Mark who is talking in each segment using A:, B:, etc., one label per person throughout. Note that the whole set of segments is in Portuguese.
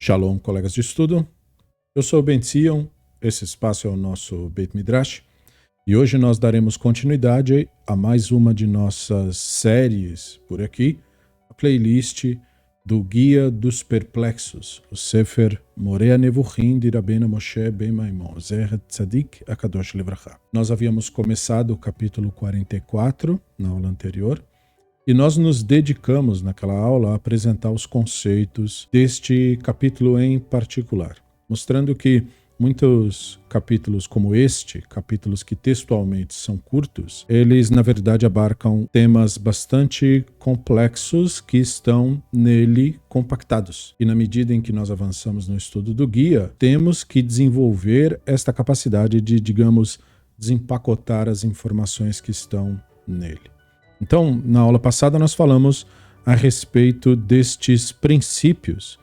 A: Shalom, colegas de estudo. Eu sou o Ben Zion, esse espaço é o nosso Beit Midrash, e hoje nós daremos continuidade a mais uma de nossas séries por aqui, a playlist do Guia dos Perplexos, o Sefer Moreh Nevuchim de Rabbeinu Moshe Ben Maimon, Zecher Tzadik Akadosh Livracha. Nós havíamos começado o capítulo 44 na aula anterior, e nós nos dedicamos naquela aula a apresentar os conceitos deste capítulo em particular, mostrando que muitos capítulos como este, capítulos que textualmente são curtos, eles na verdade abarcam temas bastante complexos que estão nele compactados. E na medida em que nós avançamos no estudo do guia, temos que desenvolver esta capacidade de, digamos, desempacotar as informações que estão nele. Então, na aula passada nós falamos a respeito destes princípios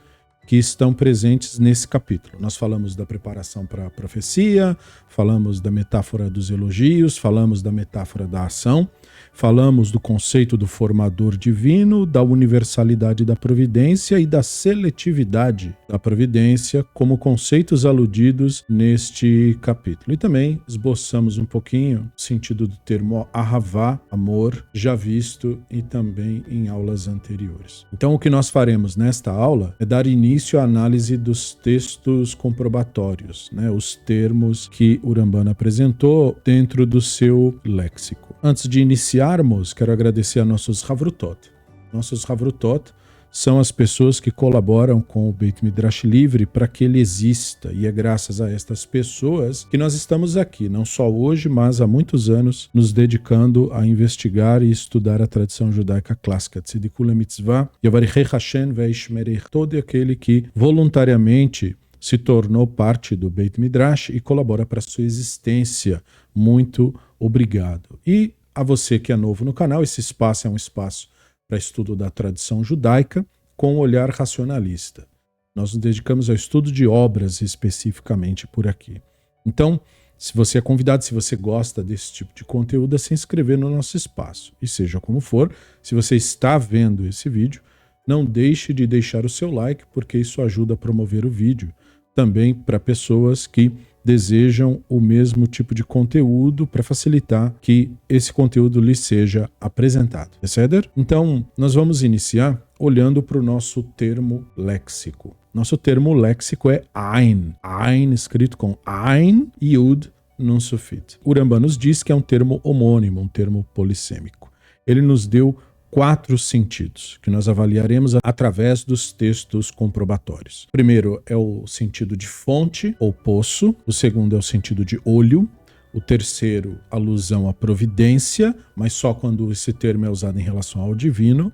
A: que estão presentes nesse capítulo. Nós falamos da preparação para a profecia, falamos da metáfora dos elogios, falamos da metáfora da ação, falamos do conceito do formador divino, da universalidade da providência e da seletividade da providência como conceitos aludidos neste capítulo. E também esboçamos um pouquinho o sentido do termo ahavá, amor, já visto e também em aulas anteriores. Então o que nós faremos nesta aula é dar início à análise dos textos comprobatórios, os termos que o Ramban apresentou dentro do seu léxico. Antes de iniciarmos, quero agradecer a nossos Havrutot. Nossos Havrutot são as pessoas que colaboram com o Beit Midrash Livre para que ele exista, e é graças a estas pessoas que nós estamos aqui, não só hoje, mas há muitos anos, nos dedicando a investigar e estudar a tradição judaica clássica. Tzidikul mitzvah, Yavarechei Hashem ve'ishmerei, todo aquele que voluntariamente se tornou parte do Beit Midrash e colabora para a sua existência. Muito obrigado. E a você que é novo no canal, esse espaço é um espaço para estudo da tradição judaica com um olhar racionalista. Nós nos dedicamos ao estudo de obras especificamente por aqui. Então, se você é convidado, se você gosta desse tipo de conteúdo, é se inscrever no nosso espaço. E seja como for, se você está vendo esse vídeo, não deixe de deixar o seu like, porque isso ajuda a promover o vídeo. Também para pessoas que desejam o mesmo tipo de conteúdo para facilitar que esse conteúdo lhe seja apresentado. Ceder? Então, nós vamos iniciar olhando para o nosso termo léxico. Nosso termo léxico é Ein. Ein escrito com Ein e Yud num sufixo. O Ramban nos diz que é um termo homônimo, um termo polissêmico. Ele nos deu 4 sentidos, que nós avaliaremos através dos textos comprobatórios. O primeiro é o sentido de fonte ou poço, o segundo é o sentido de olho, o terceiro, alusão à providência, mas só quando esse termo é usado em relação ao divino,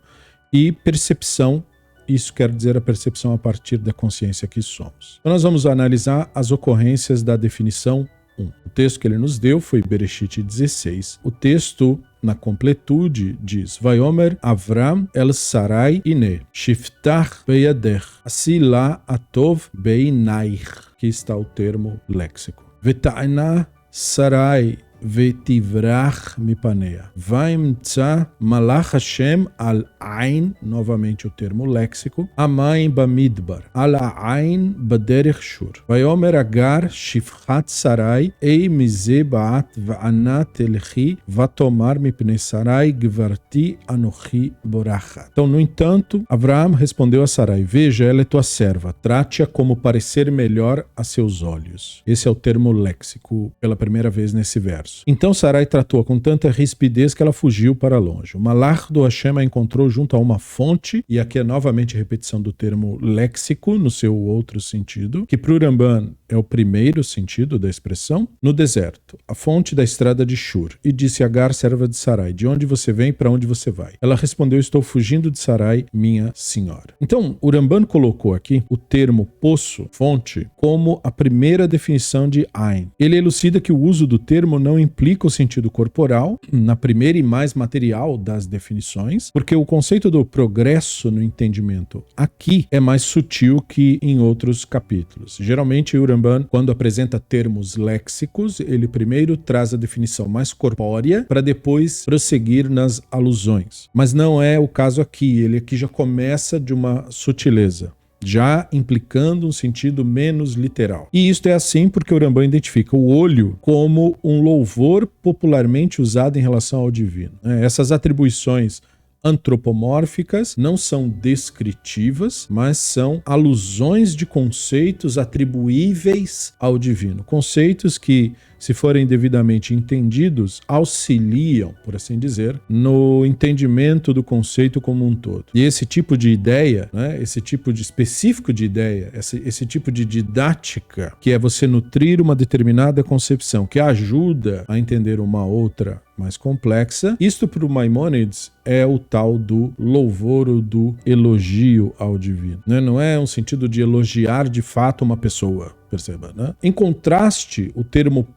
A: e percepção, isso quer dizer a percepção a partir da consciência que somos. Então nós vamos analisar as ocorrências da definição 1. O texto que ele nos deu foi Bereshit 16. O texto, na completude, diz: Vayomer Avram el Sarai ine, shiftach beyadech, asila atov beinaich. Aqui está o termo léxico. Veta'na Sarai vetivrach mipanea. Vaimtza malach Hashem al Ain, novamente o termo léxico, Amain bamidbar, al Ain baderech shur. Vayomer Agar shifchat Sarai, ei mize baat va'ana telchi, vatomar mipnei Sarai gvarti anochi borachat. Então, no entanto, Avraham respondeu a Sarai: Veja, ela é tua serva, trate-a como parecer melhor a seus olhos. Esse é o termo léxico pela primeira vez nesse verso. Então Sarai tratou-a com tanta rispidez que ela fugiu para longe. O malach do Hashem a encontrou junto a uma fonte, e aqui é novamente a repetição do termo léxico no seu outro sentido, que para o Ramban é o primeiro sentido da expressão, no deserto, a fonte da estrada de Shur. E disse Agar, serva de Sarai: De onde você vem, para onde você vai? Ela respondeu: Estou fugindo de Sarai, minha senhora. Então, o Ramban colocou aqui o termo poço, fonte, como a primeira definição de Ein. Ele elucida que o uso do termo não implica o sentido corporal, na primeira e mais material das definições, porque o conceito do progresso no entendimento aqui é mais sutil que em outros capítulos. Geralmente, o Ramban, quando apresenta termos léxicos, ele primeiro traz a definição mais corpórea para depois prosseguir nas alusões. Mas não é o caso aqui, ele aqui já começa de uma sutileza. já implicando um sentido menos literal. E isto é assim porque o Rambam identifica o olho como um louvor popularmente usado em relação ao divino. Essas atribuições antropomórficas não são descritivas, mas são alusões de conceitos atribuíveis ao divino. Conceitos que, se forem devidamente entendidos, auxiliam, por assim dizer, no entendimento do conceito como um todo. E esse tipo de ideia, esse tipo de específico de ideia, esse tipo de didática, que é você nutrir uma determinada concepção, que ajuda a entender uma outra mais complexa, isto para o Maimônides é o tal do louvor ou do elogio ao divino. Não é um sentido de elogiar de fato uma pessoa, perceba, né? Em contraste, o termo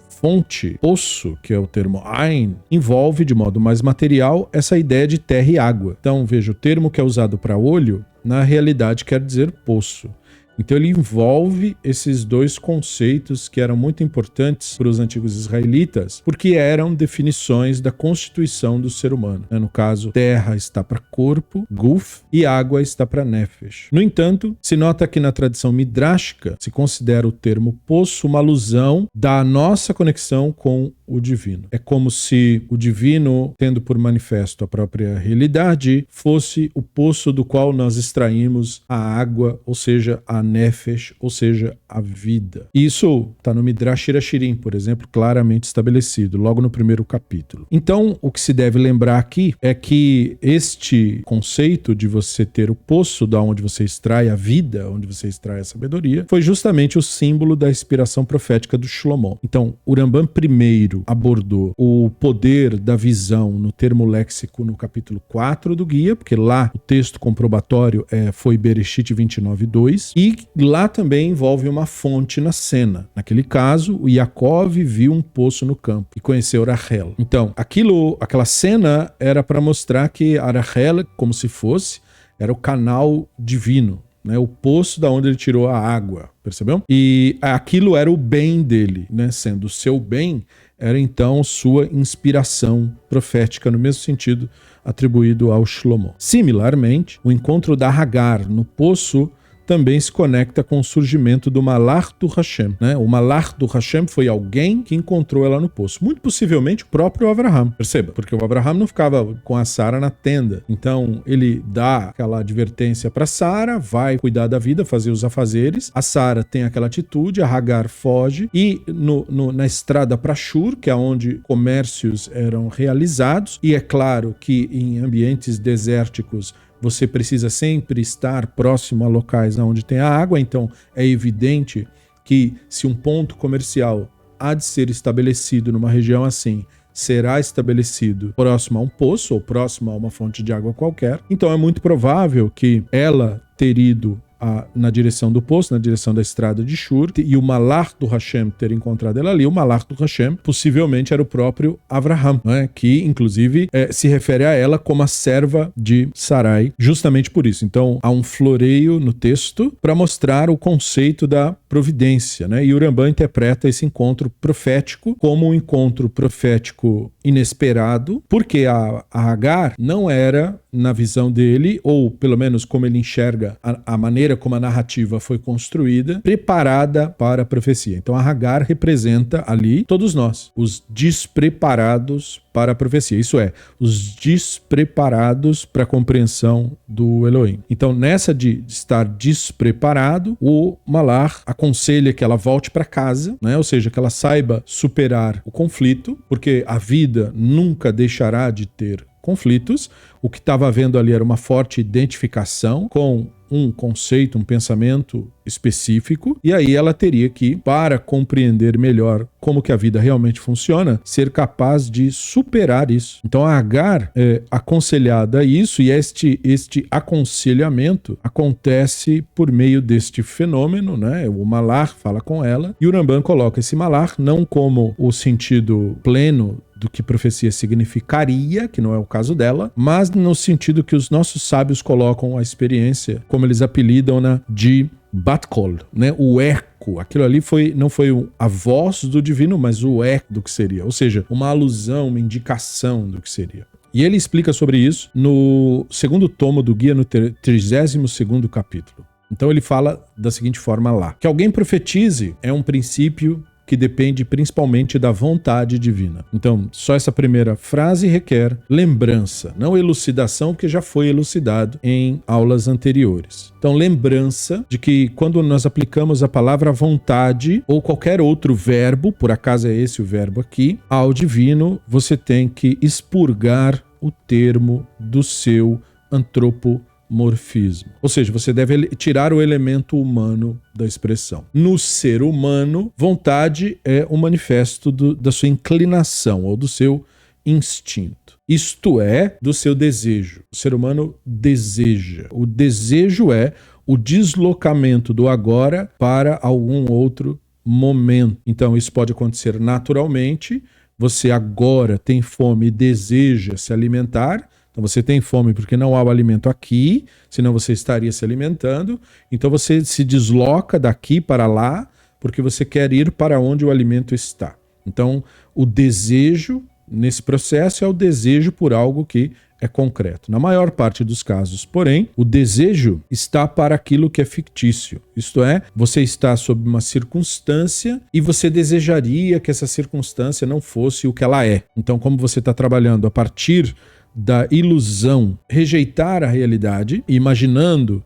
A: fonte, poço, que é o termo Ain, envolve de modo mais material essa ideia de terra e água. Então, veja, o termo que é usado para olho, na realidade quer dizer poço. Então ele envolve esses dois conceitos que eram muito importantes para os antigos israelitas, porque eram definições da constituição do ser humano. No caso, terra está para corpo, guf, e água está para nefesh. No entanto, se nota que na tradição midráshicca se considera o termo poço uma alusão da nossa conexão com o divino. É como se o divino, tendo por manifesto a própria realidade, fosse o poço do qual nós extraímos a água, ou seja, a nefesh, ou seja, a vida. Isso está no Midrash Shir HaShirim, por exemplo, claramente estabelecido, logo no primeiro capítulo. Então, o que se deve lembrar aqui é que este conceito de você ter o poço da onde você extrai a vida, onde você extrai a sabedoria, foi justamente o símbolo da inspiração profética do Shlomo. Então, o Rambam primeiro abordou o poder da visão no termo léxico no capítulo 4 do guia, porque lá o texto comprobatório foi Bereshit 29:2, e lá também envolve uma fonte na cena. Naquele caso, o Yaakov viu um poço no campo e conheceu Rachel. Então, aquela cena era para mostrar que a Rachel, como se fosse, era o canal divino, o poço da onde ele tirou a água, percebeu? E aquilo era o bem dele, sendo o seu bem, era então sua inspiração profética, no mesmo sentido atribuído ao Shlomo. Similarmente, o encontro da Hagar no poço também se conecta com o surgimento do Malach do Hashem. O Malach do Hashem foi alguém que encontrou ela no poço. Muito possivelmente o próprio Avraham. Perceba, porque o Avraham não ficava com a Sara na tenda. Então ele dá aquela advertência para Sara, vai cuidar da vida, fazer os afazeres. A Sara tem aquela atitude, a Hagar foge e na estrada para Shur, que é onde comércios eram realizados, e é claro que em ambientes desérticos você precisa sempre estar próximo a locais onde tem a água, então é evidente que se um ponto comercial há de ser estabelecido numa região assim, será estabelecido próximo a um poço ou próximo a uma fonte de água qualquer, então é muito provável que ela ter ido na direção do poço, na direção da estrada de Shur, e o Malach do Hashem ter encontrado ela ali. O Malach do Hashem possivelmente era o próprio Avraham, que inclusive se refere a ela como a serva de Sarai, justamente por isso. Então há um floreio no texto para mostrar o conceito da providência, e o Rambam interpreta esse encontro profético como um encontro profético inesperado, porque a Hagar não era, na visão dele, ou pelo menos como ele enxerga a maneira como a narrativa foi construída, preparada para a profecia. Então a Hagar representa ali todos nós, os despreparados para a profecia. Isso é, os despreparados para a compreensão do Elohim. Então nessa de estar despreparado, o Malach aconselha que ela volte para casa, ou seja, que ela saiba superar o conflito, porque a vida nunca deixará de ter conflitos. O que estava havendo ali era uma forte identificação com um conceito, um pensamento específico, e aí ela teria que, para compreender melhor como que a vida realmente funciona, ser capaz de superar isso. Então a Hagar é aconselhada a isso, e este aconselhamento acontece por meio deste fenômeno, O Malach fala com ela, e o Rambam coloca esse Malach não como o sentido pleno do que profecia significaria, que não é o caso dela, mas no sentido que os nossos sábios colocam a experiência, como eles apelidam-na, de Bat-Kol, o eco. Aquilo ali não foi a voz do divino, mas o eco do que seria, ou seja, uma alusão, uma indicação do que seria. E ele explica sobre isso no segundo tomo do guia, no 32º capítulo. Então ele fala da seguinte forma lá: que alguém profetize é um princípio que depende principalmente da vontade divina. Então, só essa primeira frase requer lembrança, não elucidação, porque já foi elucidado em aulas anteriores. Então, lembrança de que quando nós aplicamos a palavra vontade ou qualquer outro verbo, por acaso é esse o verbo aqui, ao divino, você tem que expurgar o termo do seu antropomorfismo. Ou seja, você deve tirar o elemento humano da expressão. No ser humano, vontade é um manifesto da sua inclinação ou do seu instinto. Isto é, do seu desejo. O ser humano deseja. O desejo é o deslocamento do agora para algum outro momento. Então, isso pode acontecer naturalmente. Você agora tem fome e deseja se alimentar. Então você tem fome porque não há o alimento aqui, senão você estaria se alimentando. Então você se desloca daqui para lá porque você quer ir para onde o alimento está. Então o desejo nesse processo é o desejo por algo que é concreto. Na maior parte dos casos, porém, o desejo está para aquilo que é fictício. Isto é, você está sob uma circunstância e você desejaria que essa circunstância não fosse o que ela é. Então, como você está trabalhando a partir da ilusão, rejeitar a realidade, imaginando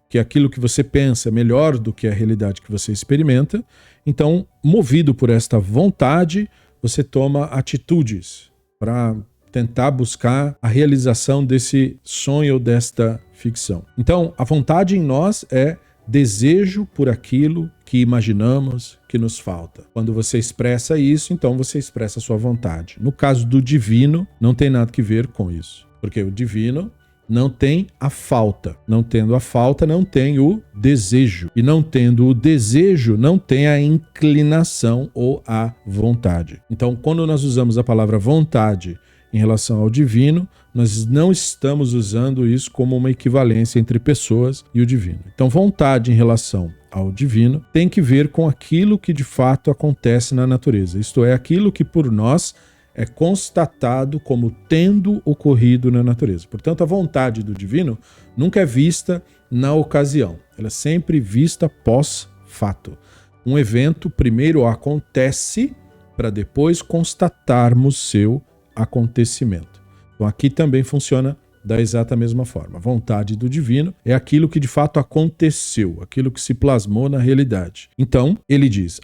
A: que aquilo que você pensa é melhor do que a realidade que você experimenta, então, movido por esta vontade, você toma atitudes para tentar buscar a realização desse sonho ou desta ficção. Então, a vontade em nós é desejo por aquilo que imaginamos que nos falta. Quando você expressa isso, então você expressa a sua vontade. No caso do divino, não tem nada que ver com isso, porque o divino não tem a falta. Não tendo a falta, não tem o desejo. E não tendo o desejo, não tem a inclinação ou a vontade. Então, quando nós usamos a palavra vontade em relação ao divino, nós não estamos usando isso como uma equivalência entre pessoas e o divino. Então, vontade em relação ao divino tem que ver com aquilo que de fato acontece na natureza. Isto é, aquilo que por nós é constatado como tendo ocorrido na natureza. Portanto, a vontade do divino nunca é vista na ocasião. Ela é sempre vista pós-fato. Um evento primeiro acontece para depois constatarmos seu acontecimento. Então aqui também funciona da exata mesma forma. A vontade do divino é aquilo que de fato aconteceu, aquilo que se plasmou na realidade. Então, ele diz,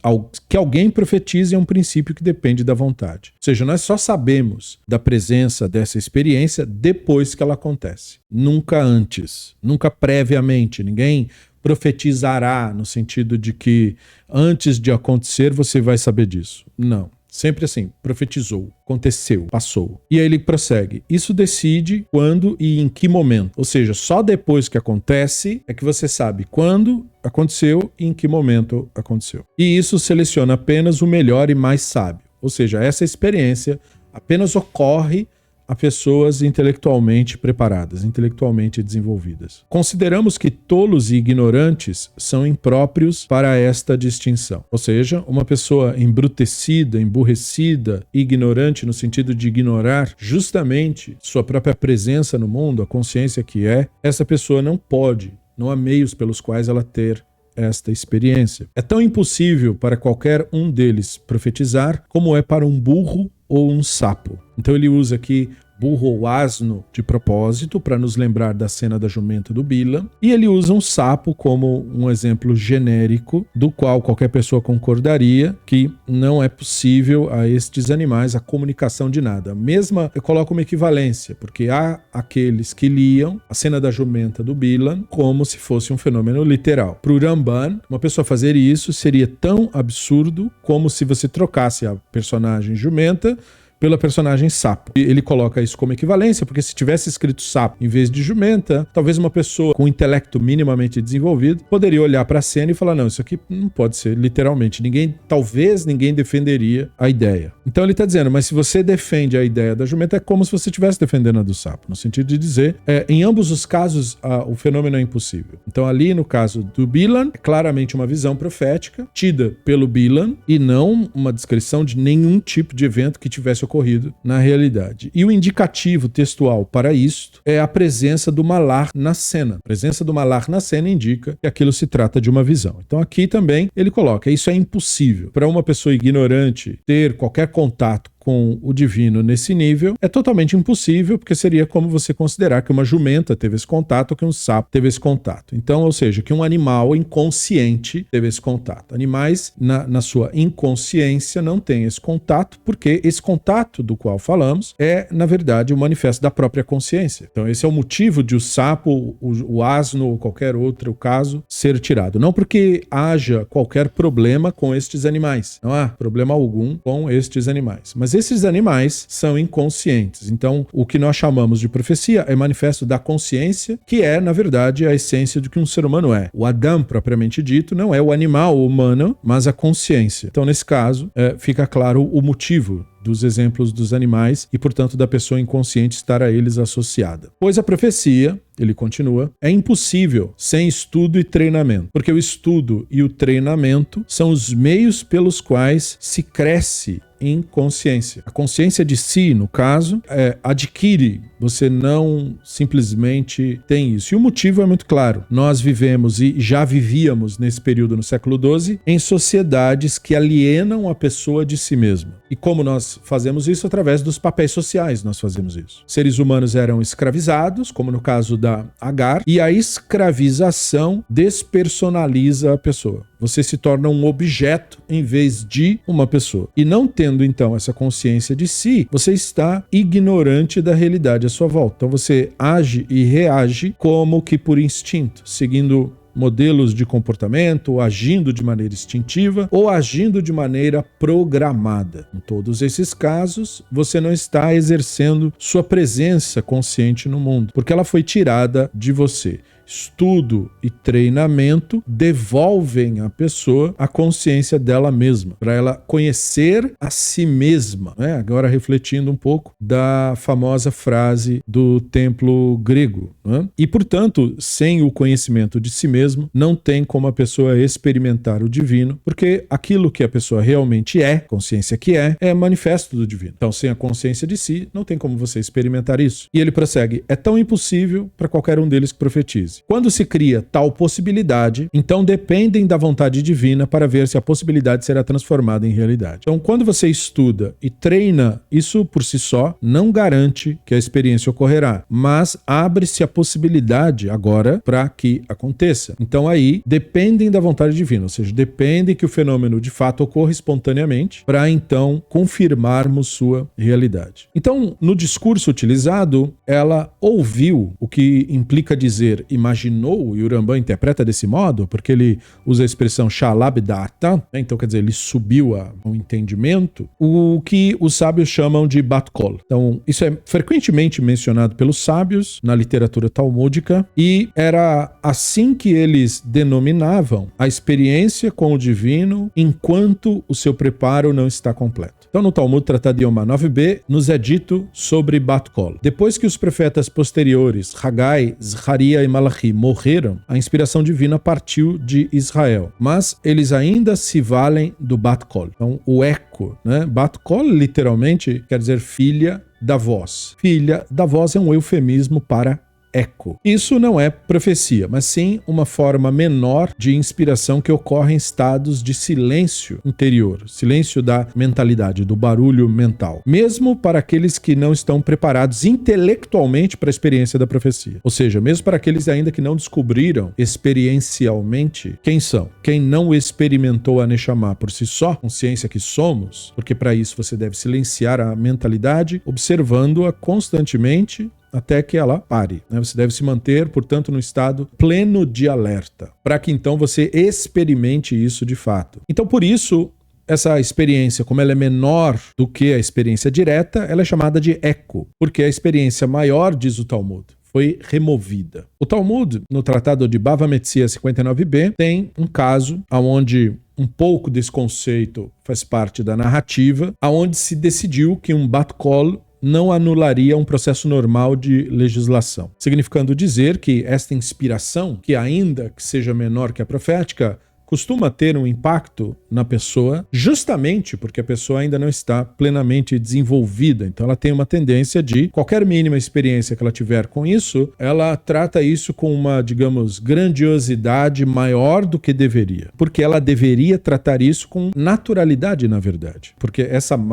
A: que alguém profetize é um princípio que depende da vontade. Ou seja, nós só sabemos da presença dessa experiência depois que ela acontece. Nunca antes, nunca previamente. Ninguém profetizará no sentido de que antes de acontecer você vai saber disso. Não. Sempre assim, profetizou, aconteceu, passou. E aí ele prossegue. Isso decide quando e em que momento. Ou seja, só depois que acontece é que você sabe quando aconteceu e em que momento aconteceu. E isso seleciona apenas o melhor e mais sábio. Ou seja, essa experiência apenas ocorre a pessoas intelectualmente preparadas, intelectualmente desenvolvidas. Consideramos que tolos e ignorantes são impróprios para esta distinção. Ou seja, uma pessoa embrutecida, emburrecida, ignorante no sentido de ignorar justamente sua própria presença no mundo, a consciência que é, essa pessoa não pode, não há meios pelos quais ela ter esta experiência. É tão impossível para qualquer um deles profetizar como é para um burro ou um sapo. Então ele usa aqui burro ou asno de propósito para nos lembrar da cena da jumenta do Bilam, e ele usa um sapo como um exemplo genérico do qual qualquer pessoa concordaria que não é possível a estes animais a comunicação de nada. Mesma, eu coloco uma equivalência, porque há aqueles que liam a cena da jumenta do Bilam como se fosse um fenômeno literal. Para o Ramban, uma pessoa fazer isso seria tão absurdo como se você trocasse a personagem jumenta pela personagem sapo. Ele coloca isso como equivalência, porque se tivesse escrito sapo em vez de jumenta, talvez uma pessoa com intelecto minimamente desenvolvido poderia olhar para a cena e falar, não, isso aqui não pode ser literalmente. Talvez ninguém defenderia a ideia. Então ele está dizendo, mas se você defende a ideia da jumenta, é como se você estivesse defendendo a do sapo, no sentido de dizer, em ambos os casos, o fenômeno é impossível. Então ali no caso do Bilam, é claramente uma visão profética, tida pelo Bilam, e não uma descrição de nenhum tipo de evento que tivesse ocorrido na realidade. E o indicativo textual para isto é a presença do malar na cena. A presença do malar na cena indica que aquilo se trata de uma visão. Então aqui também ele coloca, isso é impossível. Para uma pessoa ignorante ter qualquer contato com o divino nesse nível, é totalmente impossível, porque seria como você considerar que uma jumenta teve esse contato ou que um sapo teve esse contato. Então, ou seja, que um animal inconsciente teve esse contato. Animais, na sua inconsciência, não têm esse contato, porque esse contato do qual falamos é, na verdade, o manifesto da própria consciência. Então, esse é o motivo de o sapo, o asno ou qualquer outro caso ser tirado. Não porque haja qualquer problema com estes animais. Não há problema algum com estes animais. Mas esses animais são inconscientes. Então, o que nós chamamos de profecia é manifesto da consciência, que é, na verdade, a essência do que um ser humano é. O Adam, propriamente dito, não é o animal humano, mas a consciência. Então, nesse caso, fica claro o motivo dos exemplos dos animais e, portanto, da pessoa inconsciente estar a eles associada. Pois a profecia, ele continua, é impossível sem estudo e treinamento, porque o estudo e o treinamento são os meios pelos quais se cresce em consciência. A consciência de si, no caso, adquire, você não simplesmente tem isso. E o motivo é muito claro. Nós vivemos e já vivíamos nesse período no século XII em sociedades que alienam a pessoa de si mesma. E como nós fazemos isso? Através dos papéis sociais nós fazemos isso. Seres humanos eram escravizados, como no caso da Agar, e a escravização despersonaliza a pessoa. Você se torna um objeto em vez de uma pessoa. E não tendo, então, essa consciência de si, você está ignorante da realidade à sua volta. Então você age e reage como que por instinto, seguindo modelos de comportamento, ou agindo de maneira instintiva, ou agindo de maneira programada. Em todos esses casos, você não está exercendo sua presença consciente no mundo, porque ela foi tirada de você. Estudo e treinamento devolvem à pessoa a consciência dela mesma, para ela conhecer a si mesma, né? Agora refletindo um pouco da famosa frase do templo grego, né? E, portanto, sem o conhecimento de si mesmo, não tem como a pessoa experimentar o divino, porque aquilo que a pessoa realmente é, consciência que é manifesto do divino. Então, sem a consciência de si, não tem como você experimentar isso. E ele prossegue, é tão impossível para qualquer um deles que profetize. Quando se cria tal possibilidade, então dependem da vontade divina para ver se a possibilidade será transformada em realidade. Então, quando você estuda e treina, isso por si só não garante que a experiência ocorrerá, mas abre-se a possibilidade agora para que aconteça. Então, aí dependem da vontade divina, ou seja, depende que o fenômeno de fato ocorra espontaneamente para então confirmarmos sua realidade. Então, no discurso utilizado, ela ouviu, o que implica dizer imaginou, e o Rambam interpreta desse modo, porque ele usa a expressão shalab data, né? Então quer dizer, ele subiu ao entendimento, o que os sábios chamam de bat kol. Então isso é frequentemente mencionado pelos sábios na literatura talmúdica, e era assim que eles denominavam a experiência com o divino enquanto o seu preparo não está completo. Então no Talmud Tratado de Yoma 9b nos é dito sobre bat kol. Depois que os profetas posteriores, Hagai, Zaharia e Malachi, morreram, a inspiração divina partiu de Israel. Mas eles ainda se valem do bat kol. Então, o eco, né? Bat kol literalmente quer dizer filha da voz. Filha da voz é um eufemismo para eco. Isso não é profecia, mas sim uma forma menor de inspiração que ocorre em estados de silêncio interior, silêncio da mentalidade, do barulho mental. Mesmo para aqueles que não estão preparados intelectualmente para a experiência da profecia. Ou seja, mesmo para aqueles ainda que não descobriram experiencialmente quem são. Quem não experimentou a Neshama por si só, consciência que somos, porque para isso você deve silenciar a mentalidade, observando-a constantemente até que ela pare. Você deve se manter, portanto, no estado pleno de alerta, para que então você experimente isso de fato. Então, por isso, essa experiência, como ela é menor do que a experiência direta, ela é chamada de eco, porque a experiência maior, diz o Talmud, foi removida. O Talmud, no Tratado de Bava Metzia 59b, tem um caso onde um pouco desse conceito faz parte da narrativa, onde se decidiu que um bat kol não anularia um processo normal de legislação, significando dizer que esta inspiração, que ainda que seja menor que a profética, costuma ter um impacto na pessoa justamente porque a pessoa ainda não está plenamente desenvolvida. Então ela tem uma tendência de, qualquer mínima experiência que ela tiver com isso, ela trata isso com uma, digamos, grandiosidade maior do que deveria. Porque ela deveria tratar isso com naturalidade, na verdade. Porque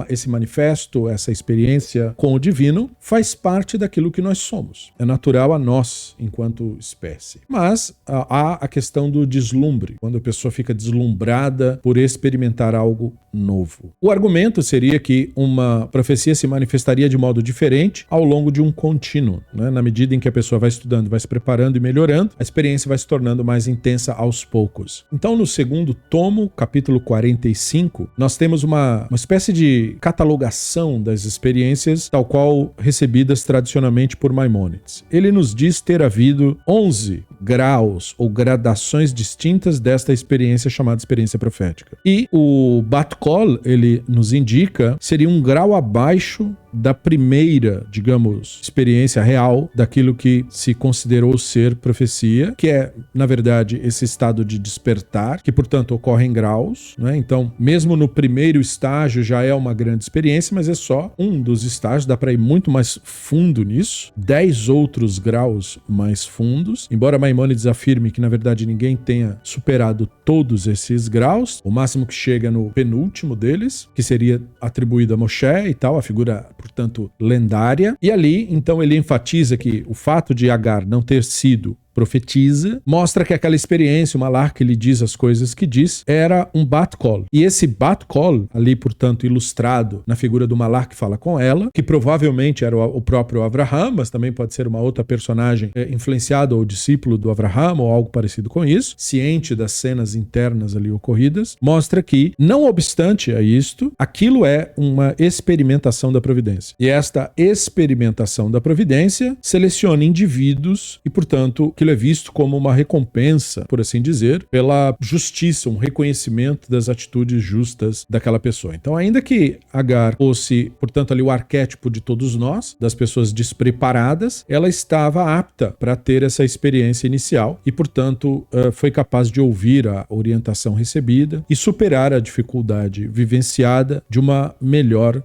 A: esse manifesto, essa experiência com o divino faz parte daquilo que nós somos. É natural a nós, enquanto espécie. Mas há a questão do deslumbre, quando a pessoa fica deslumbrada por experimentar algo novo. O argumento seria que uma profecia se manifestaria de modo diferente ao longo de um contínuo, né? Na medida em que a pessoa vai estudando, vai se preparando e melhorando, a experiência vai se tornando mais intensa aos poucos. Então, no segundo tomo, capítulo 45, nós temos uma espécie de catalogação das experiências, tal qual recebidas tradicionalmente por Maimônides. Ele nos diz ter havido 11 graus ou gradações distintas desta experiência chamada experiência profética. E o Bat Kol, ele nos indica, seria um grau abaixo da primeira, digamos, experiência real daquilo que se considerou ser profecia, que é, na verdade, esse estado de despertar, que, portanto, ocorre em graus, né? Então, mesmo no primeiro estágio já é uma grande experiência, mas é só um dos estágios, dá para ir muito mais fundo nisso, 10 outros graus mais fundos, embora Maimônides afirme que, na verdade, ninguém tenha superado todos esses graus, o máximo que chega no penúltimo deles, que seria atribuído a Moshe e tal, a figura, portanto, lendária. E ali, então, ele enfatiza que o fato de Agar não ter sido profetiza, mostra que aquela experiência, o Malach que lhe diz as coisas que diz, era um Bat Kol. E esse Bat Kol, ali, portanto, ilustrado na figura do Malach que fala com ela, que provavelmente era o próprio Avraham, mas também pode ser uma outra personagem influenciada ou discípulo do Avraham ou algo parecido com isso, ciente das cenas internas ali ocorridas, mostra que, não obstante a isto, aquilo é uma experimentação da providência. E esta experimentação da providência seleciona indivíduos e, portanto, aquilo é visto como uma recompensa, por assim dizer, pela justiça, um reconhecimento das atitudes justas daquela pessoa. Então, ainda que Agar fosse, portanto, ali o arquétipo de todos nós, das pessoas despreparadas, ela estava apta para ter essa experiência inicial e, portanto, foi capaz de ouvir a orientação recebida e superar a dificuldade vivenciada de uma melhor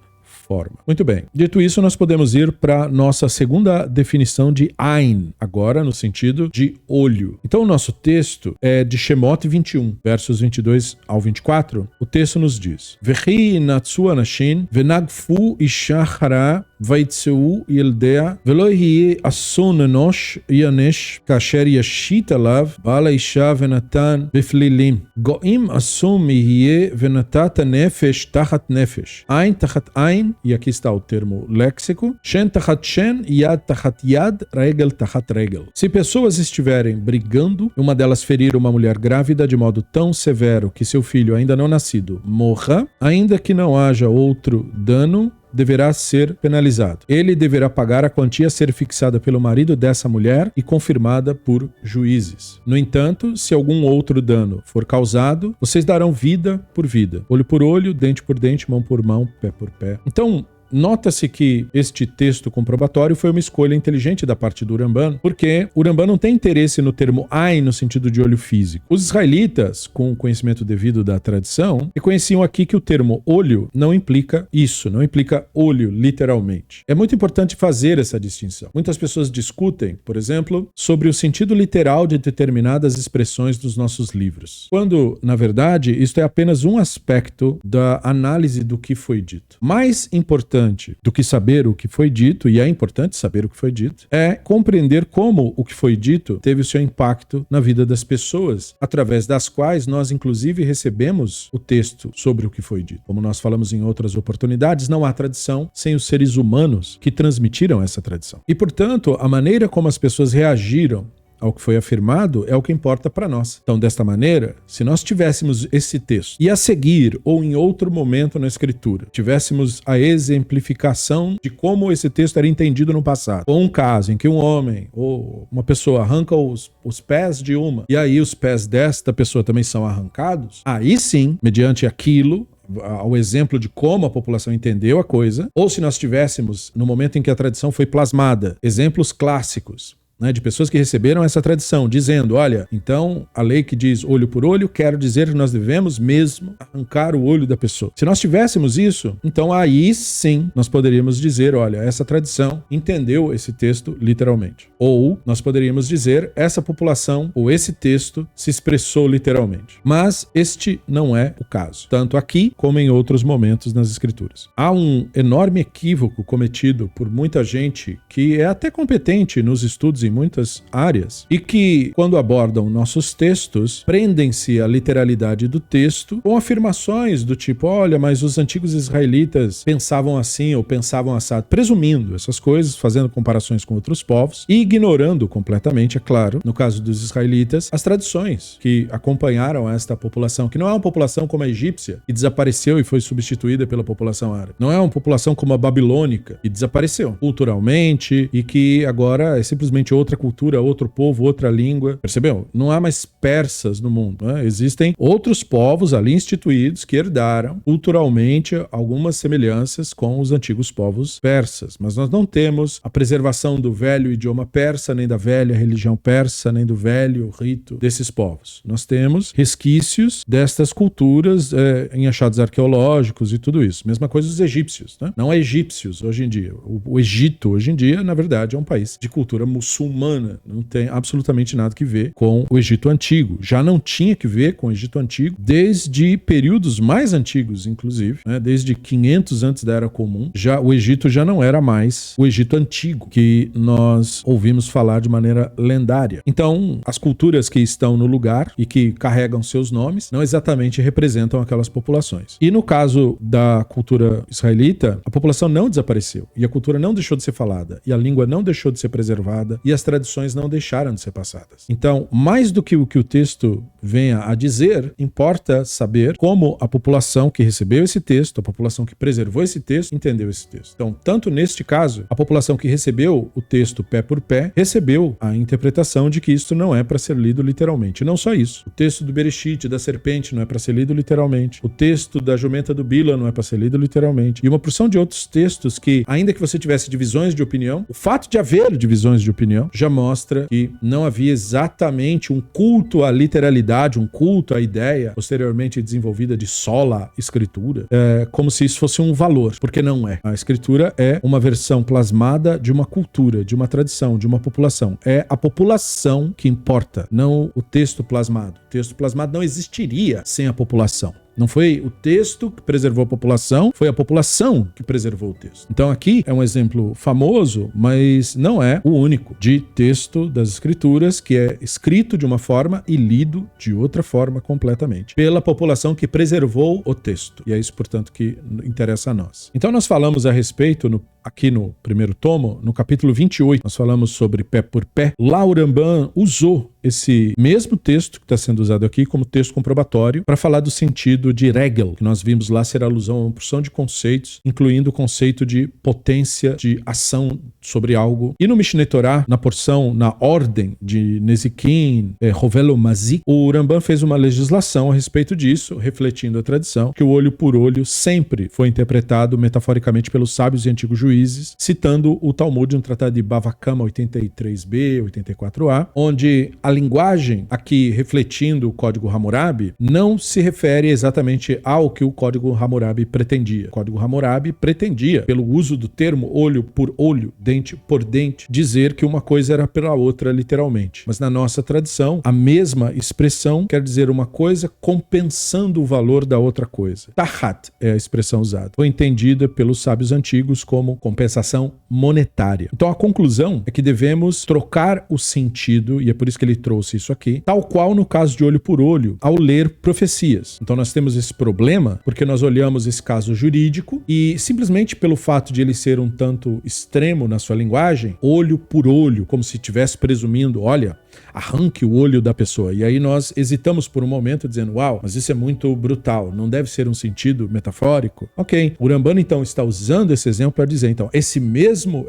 A: forma. Muito bem. Dito isso, nós podemos ir para nossa segunda definição de Ain, agora no sentido de olho. Então, o nosso texto é de Shemot 21, versos 22 ao 24. O texto nos diz: Vechi natsu anashin venagfu isha hara vaitzeu yildea velo yeh ason enosh yanesh kasher yashit alav bala isha venatan beflilim goim asum yeh venatat nefesh tachat nefesh ain tachat ain. E aqui está o termo léxico. Shen tachat shen, yad tachat yad, regel tachat regel. Se pessoas estiverem brigando, uma delas ferir uma mulher grávida de modo tão severo que seu filho ainda não nascido morra, ainda que não haja outro dano, deverá ser penalizado. Ele deverá pagar a quantia a ser fixada pelo marido dessa mulher e confirmada por juízes. No entanto, se algum outro dano for causado, vocês darão vida por vida, olho por olho, dente por dente, mão por mão, pé por pé. Então, nota-se que este texto comprobatório foi uma escolha inteligente da parte do Rambam, porque o Rambam não tem interesse no termo Ain no sentido de olho físico. Os israelitas, com o conhecimento devido da tradição, reconheciam aqui que o termo olho não implica isso, não implica olho, literalmente. É muito importante fazer essa distinção. Muitas pessoas discutem, por exemplo, sobre o sentido literal de determinadas expressões dos nossos livros, quando, na verdade, isto é apenas um aspecto da análise do que foi dito. Mais importante do que saber o que foi dito, e é importante saber o que foi dito, é compreender como o que foi dito teve o seu impacto na vida das pessoas, através das quais nós, inclusive, recebemos o texto sobre o que foi dito. Como nós falamos em outras oportunidades, não há tradição sem os seres humanos que transmitiram essa tradição. E, portanto, a maneira como as pessoas reagiram ao que foi afirmado é o que importa para nós. Então, desta maneira, se nós tivéssemos esse texto e a seguir ou em outro momento na escritura, tivéssemos a exemplificação de como esse texto era entendido no passado, ou um caso em que um homem ou uma pessoa arranca os pés de uma e aí os pés desta pessoa também são arrancados, aí sim, mediante aquilo, ao exemplo de como a população entendeu a coisa, ou se nós tivéssemos, no momento em que a tradição foi plasmada, exemplos clássicos né, de pessoas que receberam essa tradição, dizendo, olha, então a lei que diz olho por olho, quero dizer que nós devemos mesmo arrancar o olho da pessoa. Se nós tivéssemos isso, então aí sim nós poderíamos dizer, olha, essa tradição entendeu esse texto literalmente. Ou nós poderíamos dizer, essa população ou esse texto se expressou literalmente. Mas este não é o caso, tanto aqui como em outros momentos nas Escrituras. Há um enorme equívoco cometido por muita gente que é até competente nos estudos em muitas áreas e que, quando abordam nossos textos, prendem-se à literalidade do texto com afirmações do tipo, olha, mas os antigos israelitas pensavam assim ou pensavam assado, presumindo essas coisas, fazendo comparações com outros povos e ignorando completamente, é claro, no caso dos israelitas, as tradições que acompanharam esta população, que não é uma população como a egípcia, que desapareceu e foi substituída pela população árabe. Não é uma população como a babilônica, que desapareceu culturalmente e que agora é simplesmente outra cultura, outro povo, outra língua. Percebeu? Não há mais persas no mundo, né? Existem outros povos ali instituídos que herdaram culturalmente algumas semelhanças com os antigos povos persas, mas nós não temos a preservação do velho idioma persa, nem da velha religião persa, nem do velho rito desses povos. Nós temos resquícios destas culturas em achados arqueológicos e tudo isso. Mesma coisa os egípcios, né? Não é egípcios hoje em dia. O Egito hoje em dia, na verdade, é um país de cultura muçulmana. Não tem absolutamente nada que ver com o Egito antigo. Já não tinha que ver com o Egito antigo desde períodos mais antigos, inclusive, né? Desde 500 antes da Era Comum. O Egito já não era mais o Egito antigo, que nós ouvimos falar de maneira lendária. Então, as culturas que estão no lugar e que carregam seus nomes não exatamente representam aquelas populações. E no caso da cultura israelita, a população não desapareceu e a cultura não deixou de ser falada e a língua não deixou de ser preservada e as tradições não deixaram de ser passadas. Então, mais do que o texto venha a dizer, importa saber como a população que recebeu esse texto, a população que preservou esse texto, entendeu esse texto. Então, tanto neste caso, a população que recebeu o texto pé por pé, recebeu a interpretação de que isto não é para ser lido literalmente. E não só isso. O texto do Bereshit, da serpente, não é para ser lido literalmente. O texto da jumenta do Bila não é para ser lido literalmente. E uma porção de outros textos que, ainda que você tivesse divisões de opinião, o fato de haver divisões de opinião já mostra que não havia exatamente um culto à literalidade, um culto à ideia posteriormente desenvolvida de sola escritura, como se isso fosse um valor, porque não é. A escritura é uma versão plasmada de uma cultura, de uma tradição, de uma população. É a população que importa, não o texto plasmado. O texto plasmado não existiria sem a população. Não foi o texto que preservou a população, foi a população que preservou o texto. Então aqui é um exemplo famoso, mas não é o único, de texto das Escrituras que é escrito de uma forma e lido de outra forma completamente, pela população que preservou o texto. E é isso, portanto, que interessa a nós. Então nós falamos a respeito, aqui no primeiro tomo, no capítulo 28, nós falamos sobre pé por pé. Lá o Rambam usou esse mesmo texto que está sendo usado aqui como texto comprobatório para falar do sentido de regel, que nós vimos lá ser alusão a uma porção de conceitos, incluindo o conceito de potência de ação sobre algo. E no Mishneh Torah, na porção, na ordem de Nezikin, Rovelo Mazik, o Rambam fez uma legislação a respeito disso, refletindo a tradição, que o olho por olho sempre foi interpretado metaforicamente pelos sábios e antigos juízes, citando o Talmud no Tratado de Bava Kama 83b, 84a, onde a linguagem aqui refletindo o Código Hammurabi não se refere exatamente ao que o Código Hammurabi pretendia. O Código Hammurabi pretendia, pelo uso do termo olho por olho, dente por dente, dizer que uma coisa era pela outra literalmente. Mas na nossa tradição, a mesma expressão quer dizer uma coisa compensando o valor da outra coisa. Tahat é a expressão usada. Foi entendida pelos sábios antigos como compensação monetária. Então a conclusão é que devemos trocar o sentido, e é por isso que ele trouxe isso aqui, tal qual no caso de olho por olho, ao ler profecias. Então nós temos esse problema porque nós olhamos esse caso jurídico e simplesmente pelo fato de ele ser um tanto extremo na sua linguagem, olho por olho, como se estivesse presumindo, olha, arranque o olho da pessoa. E aí nós hesitamos por um momento dizendo, uau, mas isso é muito brutal, não deve ser um sentido metafórico? Ok, o Rambam então está usando esse exemplo para dizer, então, esse mesmo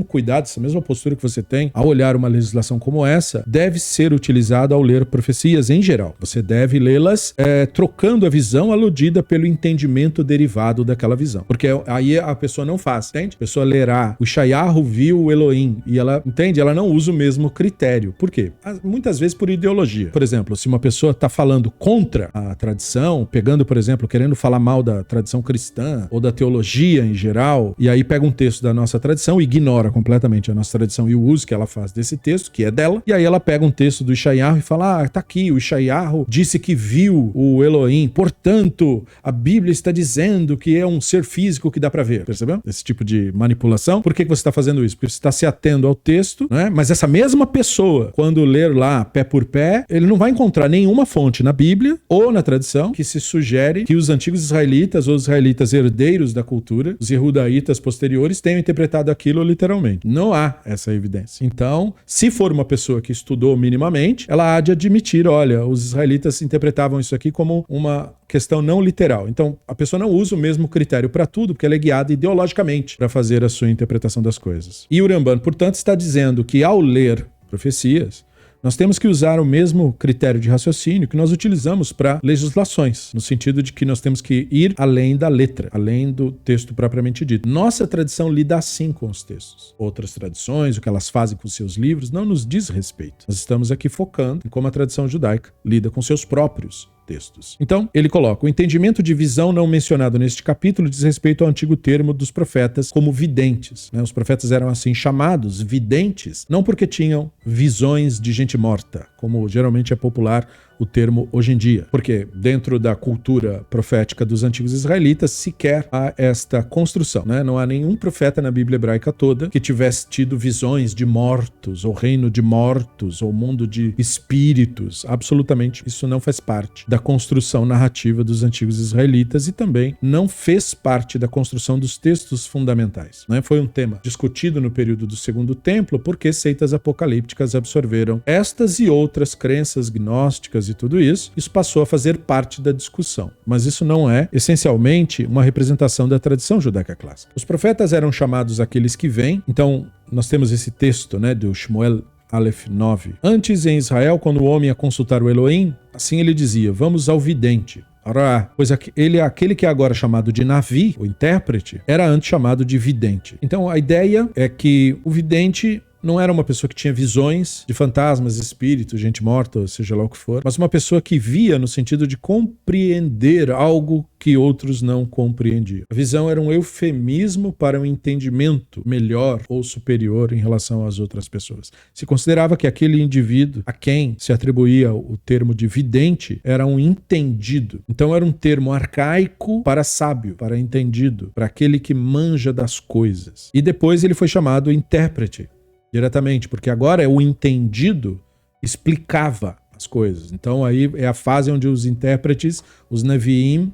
A: cuidado, essa mesma postura que você tem ao olhar uma legislação como essa, deve ser utilizada ao ler profecias em geral. Você deve lê-las trocando a visão aludida pelo entendimento derivado daquela visão. Porque aí a pessoa não faz, entende? A pessoa lerá, o Yeshayahu viu o Elohim, e ela, entende? Ela não usa o mesmo critério. Por quê? Muitas vezes por ideologia. Por exemplo, se uma pessoa está falando contra a tradição, pegando, por exemplo, querendo falar mal da tradição cristã ou da teologia em geral, e aí pega um texto da nossa tradição, ignora completamente a nossa tradição e o uso que ela faz desse texto, que é dela, e aí ela pega um texto do Yeshayahu e fala, tá aqui, o Yeshayahu disse que viu o Elohim, portanto, a Bíblia está dizendo que é um ser físico que dá para ver. Percebeu? Esse tipo de manipulação. Por que você está fazendo isso? Porque você está se atendo ao texto, né? Mas essa mesma pessoa, quando ler lá pé por pé, ele não vai encontrar nenhuma fonte na Bíblia ou na tradição que se sugere que os antigos israelitas ou os israelitas herdeiros da cultura, os yehudaítas posteriores, tenham interpretado aquilo literalmente. Não há essa evidência. Então, se for uma pessoa que estudou minimamente, ela há de admitir, olha, os israelitas interpretavam isso aqui como uma questão não literal. Então, a pessoa não usa o mesmo critério para tudo, porque ela é guiada ideologicamente para fazer a sua interpretação das coisas. E o Rambam, portanto, está dizendo que ao ler profecias, nós temos que usar o mesmo critério de raciocínio que nós utilizamos para legislações, no sentido de que nós temos que ir além da letra, além do texto propriamente dito. Nossa tradição lida assim com os textos. Outras tradições, o que elas fazem com seus livros, não nos diz respeito. Nós estamos aqui focando em como a tradição judaica lida com seus próprios textos. Então, ele coloca, o entendimento de visão não mencionado neste capítulo diz respeito ao antigo termo dos profetas como videntes. Os profetas eram assim chamados videntes, não porque tinham visões de gente morta, como geralmente é popular o termo hoje em dia, porque dentro da cultura profética dos antigos israelitas sequer há esta construção, né? Não há nenhum profeta na Bíblia hebraica toda que tivesse tido visões de mortos, ou reino de mortos, ou mundo de espíritos. Absolutamente, isso não faz parte da construção narrativa dos antigos israelitas e também não fez parte da construção dos textos fundamentais, né? Foi um tema discutido no período do Segundo Templo, porque seitas apocalípticas absorveram estas e outras crenças gnósticas e tudo isso passou a fazer parte da discussão. Mas isso não é, essencialmente, uma representação da tradição judaica clássica. Os profetas eram chamados aqueles que vêm, então nós temos esse texto, né, do Shmuel Aleph 9. Antes, em Israel, quando o homem ia consultar o Elohim, assim ele dizia, vamos ao vidente. Pois ele é aquele que é agora chamado de Navi, o intérprete, era antes chamado de vidente. Então a ideia é que o vidente não era uma pessoa que tinha visões de fantasmas, espíritos, gente morta, seja lá o que for, mas uma pessoa que via no sentido de compreender algo que outros não compreendiam. A visão era um eufemismo para um entendimento melhor ou superior em relação às outras pessoas. Se considerava que aquele indivíduo a quem se atribuía o termo de vidente era um entendido. Então era um termo arcaico para sábio, para entendido, para aquele que manja das coisas. E depois ele foi chamado intérprete, diretamente, porque agora o entendido explicava as coisas. Então aí é a fase onde os intérpretes, os Neviim,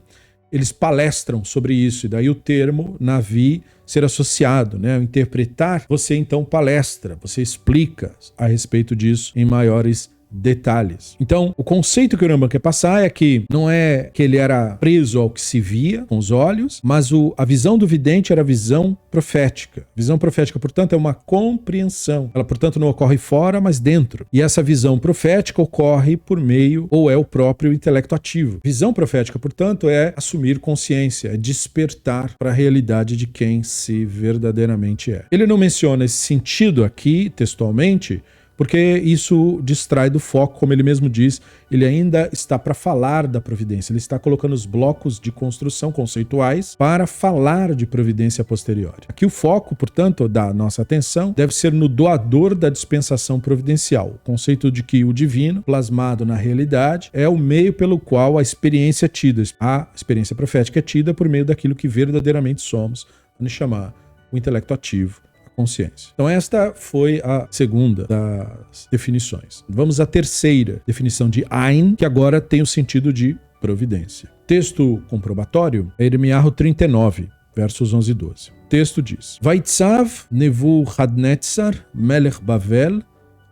A: eles palestram sobre isso, e daí o termo Navi ser associado, né? Ao interpretar, você então palestra, você explica a respeito disso em maiores detalhes. Então, o conceito que o Rambam quer passar é que não é que ele era preso ao que se via com os olhos, mas a visão do vidente era a visão profética. Visão profética, portanto, é uma compreensão. Ela, portanto, não ocorre fora, mas dentro. E essa visão profética ocorre por meio, ou é o próprio intelecto ativo. Visão profética, portanto, é assumir consciência, é despertar para a realidade de quem se verdadeiramente é. Ele não menciona esse sentido aqui, textualmente, porque isso distrai do foco, como ele mesmo diz, ele ainda está para falar da providência, ele está colocando os blocos de construção conceituais para falar de providência posterior. Aqui o foco, portanto, da nossa atenção deve ser no doador da dispensação providencial, o conceito de que o divino, plasmado na realidade, é o meio pelo qual a experiência é tida, a experiência profética é tida por meio daquilo que verdadeiramente somos, vamos chamar o intelecto ativo, consciência. Então esta foi a segunda das definições. Vamos à terceira definição de Ain, que agora tem o sentido de providência. Texto comprobatório é Irmiyahu 39, versos 11 e 12. O texto diz: Vaitzav Nebuchadnezzar melech Bavel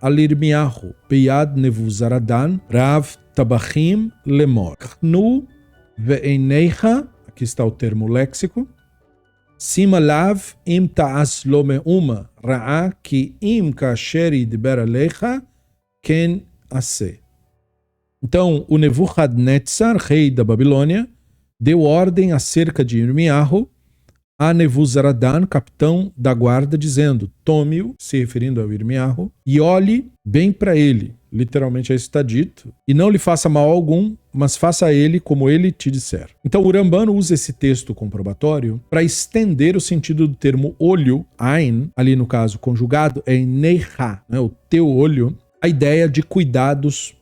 A: al Yirmiyahu beyad Nebuzaradan Rav Tabachim lemor. Nu ve'eineicha, aqui está o termo léxico, Sima lav im ta'as lo me'uma ra'a ki im kasher yidber alecha ken ase. Então, o Nebuchadnezzar, rei da Babilônia, deu ordem acerca de Yirmiyahu a Nebuzaradan, capitão da guarda, dizendo: tome-o, se referindo ao Yirmiyahu, e olhe bem para ele. Literalmente é isso que está dito. E não lhe faça mal algum, mas faça a ele como ele te disser. Então o Rambano usa esse texto comprobatório para estender o sentido do termo olho, ain, ali no caso conjugado, é neiha, né, o teu olho, a ideia de cuidados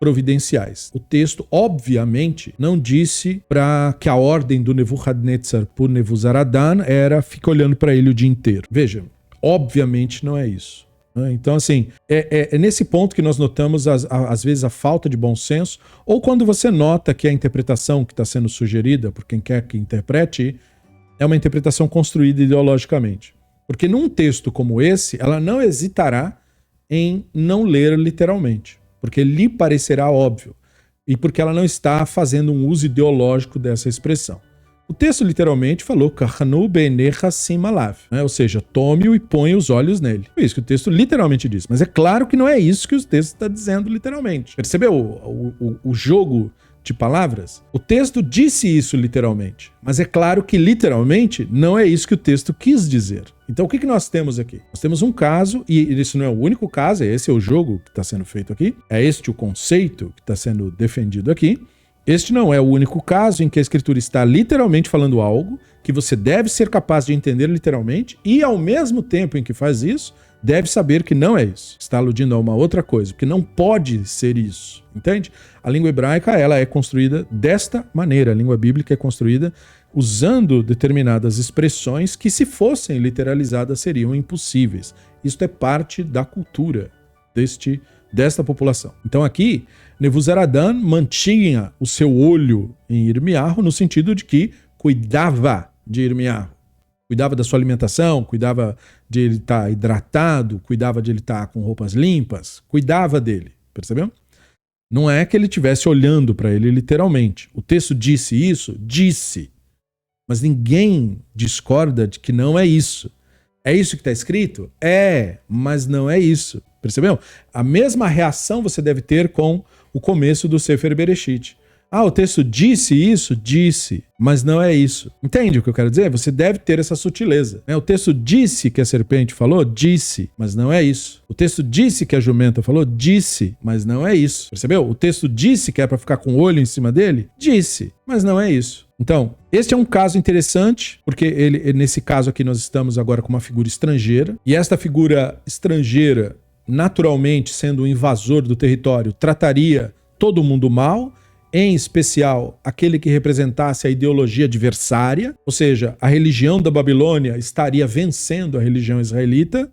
A: providenciais. O texto, obviamente, não disse para que a ordem do Nebuchadnezzar por Nebuzaradan era ficar olhando para ele o dia inteiro. Veja, obviamente não é isso. Então, assim, é nesse ponto que nós notamos, às vezes, a falta de bom senso, ou quando você nota que a interpretação que está sendo sugerida por quem quer que interprete é uma interpretação construída ideologicamente. Porque num texto como esse, ela não hesitará em não ler literalmente, porque lhe parecerá óbvio, e porque ela não está fazendo um uso ideológico dessa expressão. O texto literalmente falou Kahanu benecha simalav, ou seja, tome-o e ponha os olhos nele. É isso que o texto literalmente diz. Mas é claro que não é isso que o texto está dizendo literalmente. Percebeu o jogo de palavras? O texto disse isso literalmente, mas é claro que literalmente não é isso que o texto quis dizer. Então o que nós temos aqui? Nós temos um caso, e isso não é o único caso, esse é o jogo que está sendo feito aqui, é este o conceito que está sendo defendido aqui. Este não é o único caso em que a Escritura está literalmente falando algo que você deve ser capaz de entender literalmente e, ao mesmo tempo em que faz isso, deve saber que não é isso. Está aludindo a uma outra coisa, porque não pode ser isso, entende? A língua hebraica, ela é construída desta maneira. A língua bíblica é construída usando determinadas expressões que, se fossem literalizadas, seriam impossíveis. Isto é parte da cultura desta população. Então aqui, Nebuzaradan mantinha o seu olho em Yirmiyahu no sentido de que cuidava de Yirmiyahu. Cuidava da sua alimentação, cuidava de ele estar hidratado, cuidava de ele estar com roupas limpas, cuidava dele, percebeu? Não é que ele estivesse olhando para ele literalmente. O texto disse isso? Disse. Mas ninguém discorda de que não é isso. É isso que está escrito? É, mas não é isso. Percebeu? A mesma reação você deve ter com o começo do Sefer Bereshit. Ah, o texto disse isso? Disse, mas não é isso. Entende o que eu quero dizer? Você deve ter essa sutileza. O texto disse que a serpente falou? Disse, mas não é isso. O texto disse que a jumenta falou? Disse, mas não é isso. Percebeu? O texto disse que é para ficar com o olho em cima dele? Disse, mas não é isso. Então, este é um caso interessante, porque nesse caso aqui nós estamos agora com uma figura estrangeira, e esta figura estrangeira, naturalmente sendo um invasor do território, trataria todo mundo mal, em especial aquele que representasse a ideologia adversária, ou seja, a religião da Babilônia estaria vencendo a religião israelita,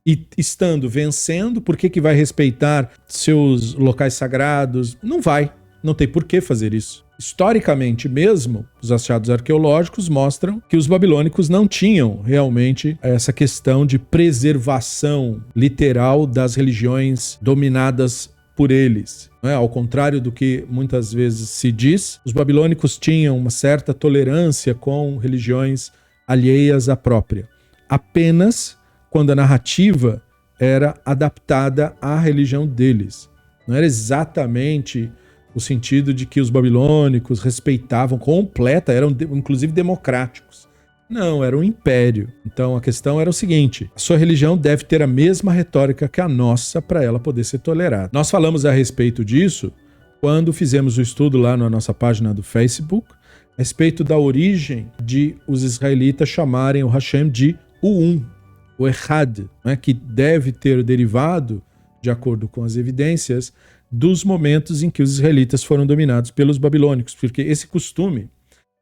A: e estando vencendo, por que vai respeitar seus locais sagrados? Não vai, não tem por que fazer isso. Historicamente mesmo, os achados arqueológicos mostram que os babilônicos não tinham realmente essa questão de preservação literal das religiões dominadas por eles. Ao contrário do que muitas vezes se diz, os babilônicos tinham uma certa tolerância com religiões alheias à própria. Apenas quando a narrativa era adaptada à religião deles. Não era exatamente o sentido de que os babilônicos respeitavam completa, eram inclusive democráticos. Não, era um império. Então a questão era o seguinte: a sua religião deve ter a mesma retórica que a nossa para ela poder ser tolerada. Nós falamos a respeito disso quando fizemos o estudo lá na nossa página do Facebook, a respeito da origem de os israelitas chamarem o Hashem de o Echad, que deve ter derivado, de acordo com as evidências, dos momentos em que os israelitas foram dominados pelos babilônicos, porque esse costume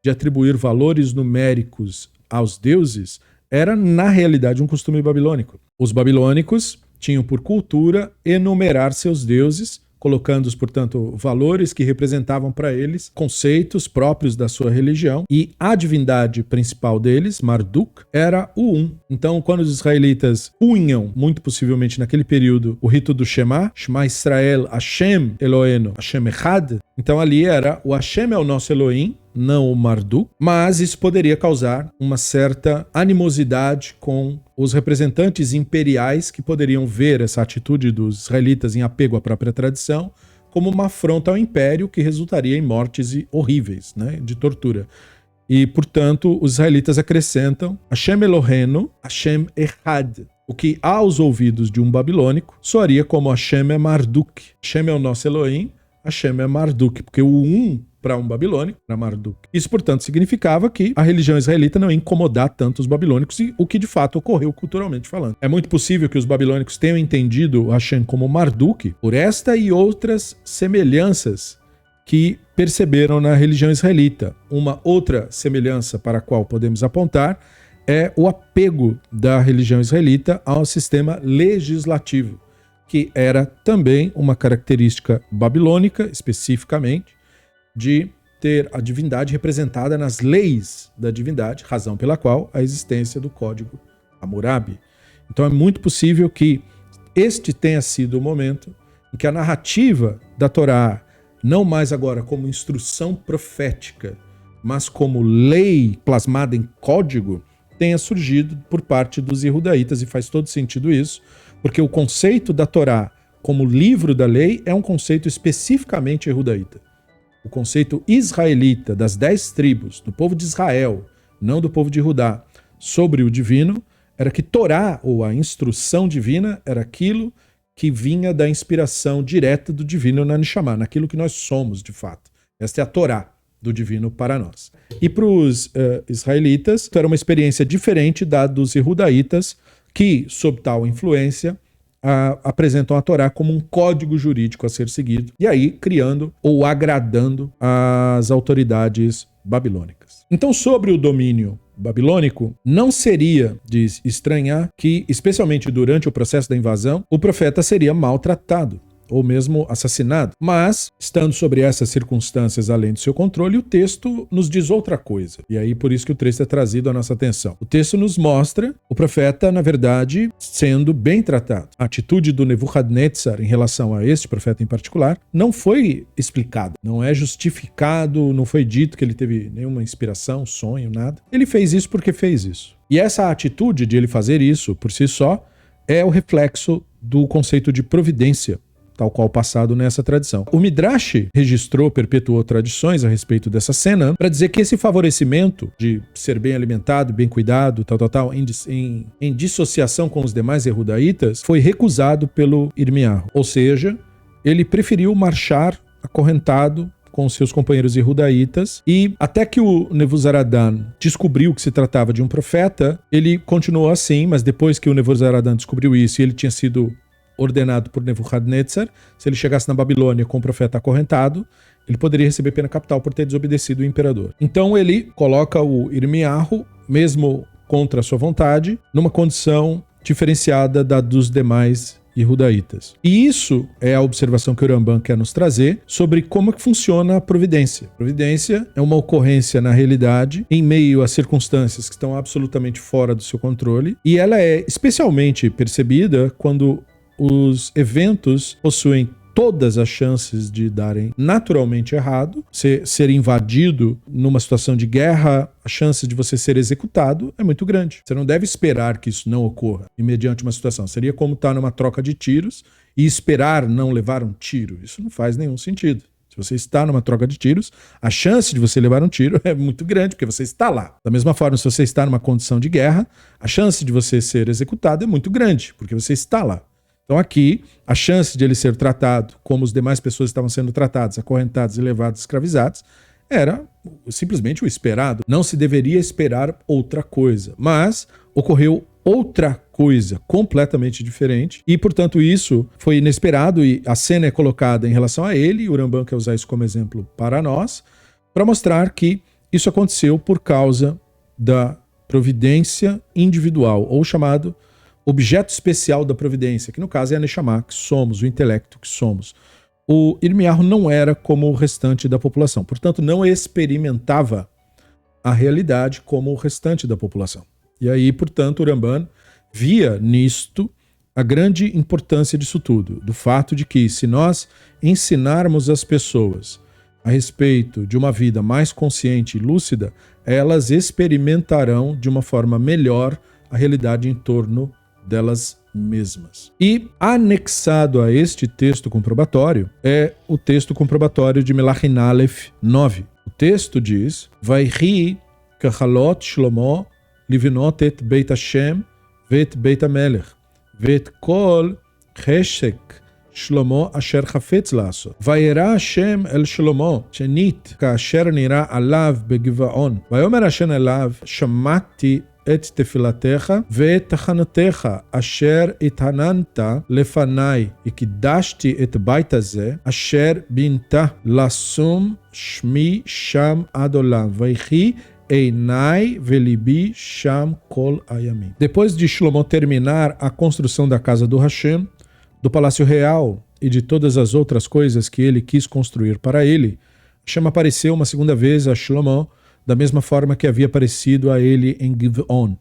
A: de atribuir valores numéricos aos deuses era, na realidade, um costume babilônico. Os babilônicos tinham por cultura enumerar seus deuses colocando-os, portanto, valores que representavam para eles conceitos próprios da sua religião, e a divindade principal deles, Marduk, era o Um. Então, quando os israelitas punham, muito possivelmente naquele período, o rito do Shema Israel, Hashem Eloheinu, Hashem Echad, então ali era o Hashem é o nosso Elohim, não o Marduk, mas isso poderia causar uma certa animosidade com os representantes imperiais que poderiam ver essa atitude dos israelitas em apego à própria tradição como uma afronta ao império que resultaria em mortes horríveis, né, de tortura. E, portanto, os israelitas acrescentam Hashem Eloheinu, Hashem Echad, o que aos ouvidos de um babilônico soaria como Hashem é Marduk. Hashem é o nosso Elohim, Hashem é Marduk, porque o Um para um babilônico era Marduk. Isso, portanto, significava que a religião israelita não ia incomodar tanto os babilônicos, e o que de fato ocorreu culturalmente falando. É muito possível que os babilônicos tenham entendido Hashem como Marduk por esta e outras semelhanças que perceberam na religião israelita. Uma outra semelhança para a qual podemos apontar é o apego da religião israelita ao sistema legislativo, que era também uma característica babilônica, especificamente, de ter a divindade representada nas leis da divindade, razão pela qual a existência do código Hammurabi. Então é muito possível que este tenha sido o momento em que a narrativa da Torá, não mais agora como instrução profética, mas como lei plasmada em código, tenha surgido por parte dos Yehudaítas, e faz todo sentido isso, porque o conceito da Torá como livro da lei é um conceito especificamente Yehudaíta. O conceito israelita das 10 tribos, do povo de Israel, não do povo de Judá, sobre o divino, era que Torá, ou a instrução divina, era aquilo que vinha da inspiração direta do divino na Neshama, naquilo que nós somos de fato. Esta é a Torá do divino para nós. E para os israelitas, era uma experiência diferente da dos Yehudaítas, que, sob tal influência, apresentam a Torá como um código jurídico a ser seguido, e aí criando ou agradando as autoridades babilônicas. Então, sobre o domínio babilônico, não seria de estranhar que, especialmente durante o processo da invasão, o profeta seria maltratado ou mesmo assassinado. Mas, estando sobre essas circunstâncias além do seu controle, o texto nos diz outra coisa. E aí, por isso que o texto é trazido à nossa atenção. O texto nos mostra o profeta, na verdade, sendo bem tratado. A atitude do Nebuchadnezzar em relação a este profeta em particular não foi explicada, não é justificado, não foi dito que ele teve nenhuma inspiração, sonho, nada. Ele fez isso porque fez isso. E essa atitude de ele fazer isso, por si só, é o reflexo do conceito de providência, tal qual passado nessa tradição. O Midrash registrou, perpetuou tradições a respeito dessa cena para dizer que esse favorecimento de ser bem alimentado, bem cuidado, em dissociação com os demais Yehudaítas, foi recusado pelo Irmiyahu. Ou seja, ele preferiu marchar acorrentado com seus companheiros Yehudaítas, e até que o Nebuzaradan descobriu que se tratava de um profeta, ele continuou assim, mas depois que o Nebuzaradan descobriu isso e ele tinha sido ordenado por Nebuchadnezzar, se ele chegasse na Babilônia com o profeta acorrentado, ele poderia receber pena capital por ter desobedecido o imperador. Então ele coloca o Irmiyahu, mesmo contra a sua vontade, numa condição diferenciada da dos demais Yehudaítas. E isso é a observação que o Rambam quer nos trazer sobre como é que funciona a providência. Providência é uma ocorrência na realidade, em meio a circunstâncias que estão absolutamente fora do seu controle, e ela é especialmente percebida quando os eventos possuem todas as chances de darem naturalmente errado. Ser invadido numa situação de guerra, a chance de você ser executado é muito grande. Você não deve esperar que isso não ocorra mediante uma situação. Seria como estar numa troca de tiros e esperar não levar um tiro. Isso não faz nenhum sentido. Se você está numa troca de tiros, a chance de você levar um tiro é muito grande, porque você está lá. Da mesma forma, se você está numa condição de guerra, a chance de você ser executado é muito grande, porque você está lá. Então aqui, a chance de ele ser tratado como as demais pessoas estavam sendo tratadas, acorrentadas e levadas escravizadas, era simplesmente o esperado. Não se deveria esperar outra coisa, mas ocorreu outra coisa completamente diferente e, portanto, isso foi inesperado e a cena é colocada em relação a ele, e o Rambam quer usar isso como exemplo para nós, para mostrar que isso aconteceu por causa da providência individual, ou chamado objeto especial da providência, que no caso é a Neshama, que somos, o intelecto que somos. o Irmiyahu não era como o restante da população, portanto não experimentava a realidade como o restante da população. E aí, portanto, o Ramban via nisto a grande importância disso tudo, do fato de que se nós ensinarmos as pessoas a respeito de uma vida mais consciente e lúcida, elas experimentarão de uma forma melhor a realidade em torno delas mesmas. E anexado a este texto comprobatório é o texto comprobatório de Melachim Aleph 9. O texto diz: Vayhi kachalot Shlomo livnot et Beit Hashem vet Beit HaMelech vet kol cheshek Shlomo asher chafetz לעשות. וירא השם אל שלמה שנית כאשר נראה עליו בגבעון. ויאמר השם אליו שמעתי את תפילתך ואת תחנותיך אשר התחננת לפניי וקידשתי את בית הזה אשר בינתה לשום שמי שם עד עולם. ויחי Einai velibi sham kol ayamim. Depois de Shlomo terminar a construção da casa do Hashem, do palácio real e de todas as outras coisas que ele quis construir para ele, Hashem apareceu uma segunda vez a Shlomo da mesma forma que havia aparecido a ele em Giv'on.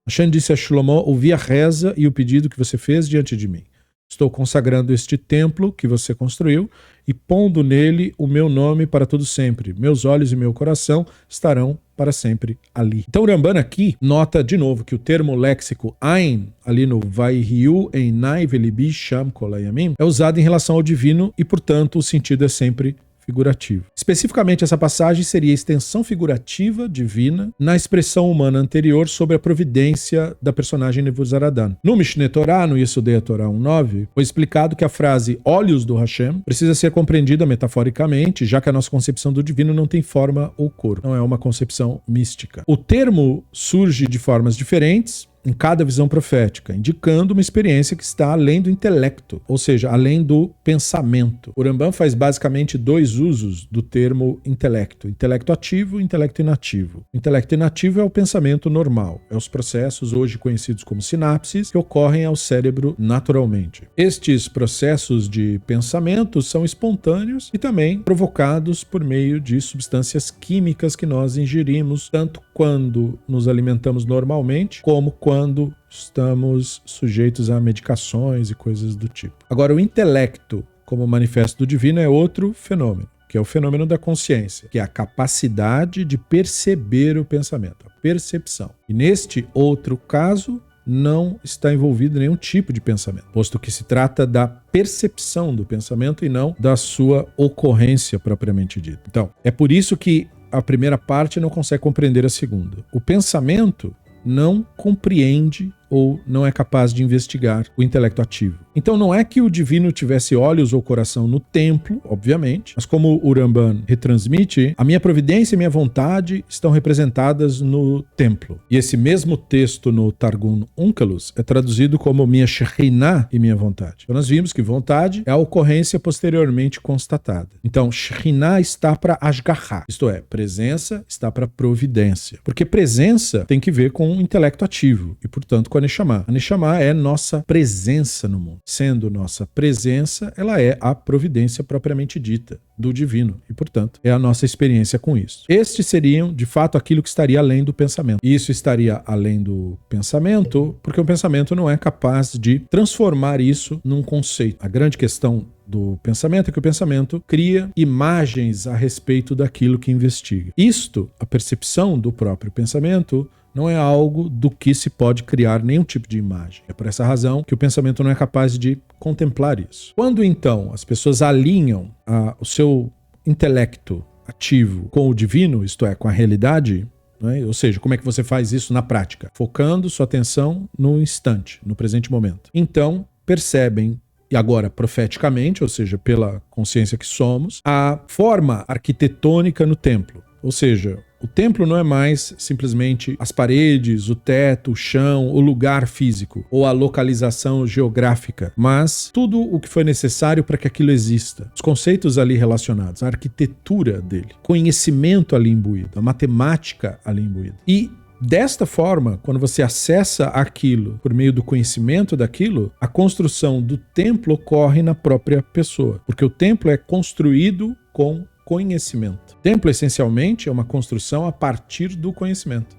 A: Hashem disse a Shlomo: ouvi a reza e o pedido que você fez diante de mim. Estou consagrando este templo que você construiu e pondo nele o meu nome para todo sempre. Meus olhos e meu coração estarão para sempre ali. Então o Ramban aqui nota de novo que o termo léxico Ain, ali no Vayhiu Einai Velibi Sham Kol Hayamim, é usado em relação ao divino e, portanto, o sentido é sempre figurativo. Especificamente, essa passagem seria a extensão figurativa divina na expressão humana anterior sobre a providência da personagem Nebuzaradan. No Mishneh Torah, no Yesodei Torah 1.9, foi explicado que a frase olhos do Hashem precisa ser compreendida metaforicamente, já que a nossa concepção do divino não tem forma ou cor, não é uma concepção mística. O termo surge de formas diferentes em cada visão profética, indicando uma experiência que está além do intelecto, ou seja, além do pensamento. O Ramban faz basicamente dois usos do termo intelecto: intelecto ativo e intelecto inativo. O intelecto inativo é o pensamento normal, é os processos hoje conhecidos como sinapses que ocorrem ao cérebro naturalmente. Estes processos de pensamento são espontâneos e também provocados por meio de substâncias químicas que nós ingerimos, tanto quando nos alimentamos normalmente, como quando estamos sujeitos a medicações e coisas do tipo. Agora, o intelecto, como manifesto do divino, é outro fenômeno, que é o fenômeno da consciência, que é a capacidade de perceber o pensamento, a percepção. E neste outro caso, não está envolvido nenhum tipo de pensamento, posto que se trata da percepção do pensamento e não da sua ocorrência propriamente dita. Então, é por isso que a primeira parte não consegue compreender a segunda. O pensamento não compreende ou não é capaz de investigar o intelecto ativo. Então não é que o divino tivesse olhos ou coração no templo, obviamente, mas como o Ramban retransmite, a minha providência e minha vontade estão representadas no templo. E esse mesmo texto no Targum Onkelos é traduzido como minha Shekhinah e minha vontade. Então nós vimos que vontade é a ocorrência posteriormente constatada. Então Shekhinah está para Ashgaha, isto é, presença está para providência. Porque presença tem que ver com o intelecto ativo e, portanto, com a Neshama. A Neshama é nossa presença no mundo. Sendo nossa presença, ela é a providência propriamente dita do divino e, portanto, é a nossa experiência com isso. Estes seriam, de fato, aquilo que estaria além do pensamento. E isso estaria além do pensamento porque o pensamento não é capaz de transformar isso num conceito. A grande questão do pensamento é que o pensamento cria imagens a respeito daquilo que investiga. Isto, a percepção do próprio pensamento, não é algo do que se pode criar nenhum tipo de imagem. É por essa razão que o pensamento não é capaz de contemplar isso. Quando então as pessoas alinham o seu intelecto ativo com o divino, isto é, com a realidade, né? Ou seja, como é que você faz isso na prática? Focando sua atenção no instante, no presente momento. Então, percebem, e agora profeticamente, ou seja, pela consciência que somos, a forma arquitetônica no templo. Ou seja, o templo não é mais simplesmente as paredes, o teto, o chão, o lugar físico ou a localização geográfica, mas tudo o que foi necessário para que aquilo exista. Os conceitos ali relacionados, a arquitetura dele, conhecimento ali imbuído, a matemática ali imbuída. E Desta forma, quando você acessa aquilo por meio do conhecimento daquilo, a construção do templo ocorre na própria pessoa, porque o templo é construído com conhecimento. O templo, essencialmente, é uma construção a partir do conhecimento.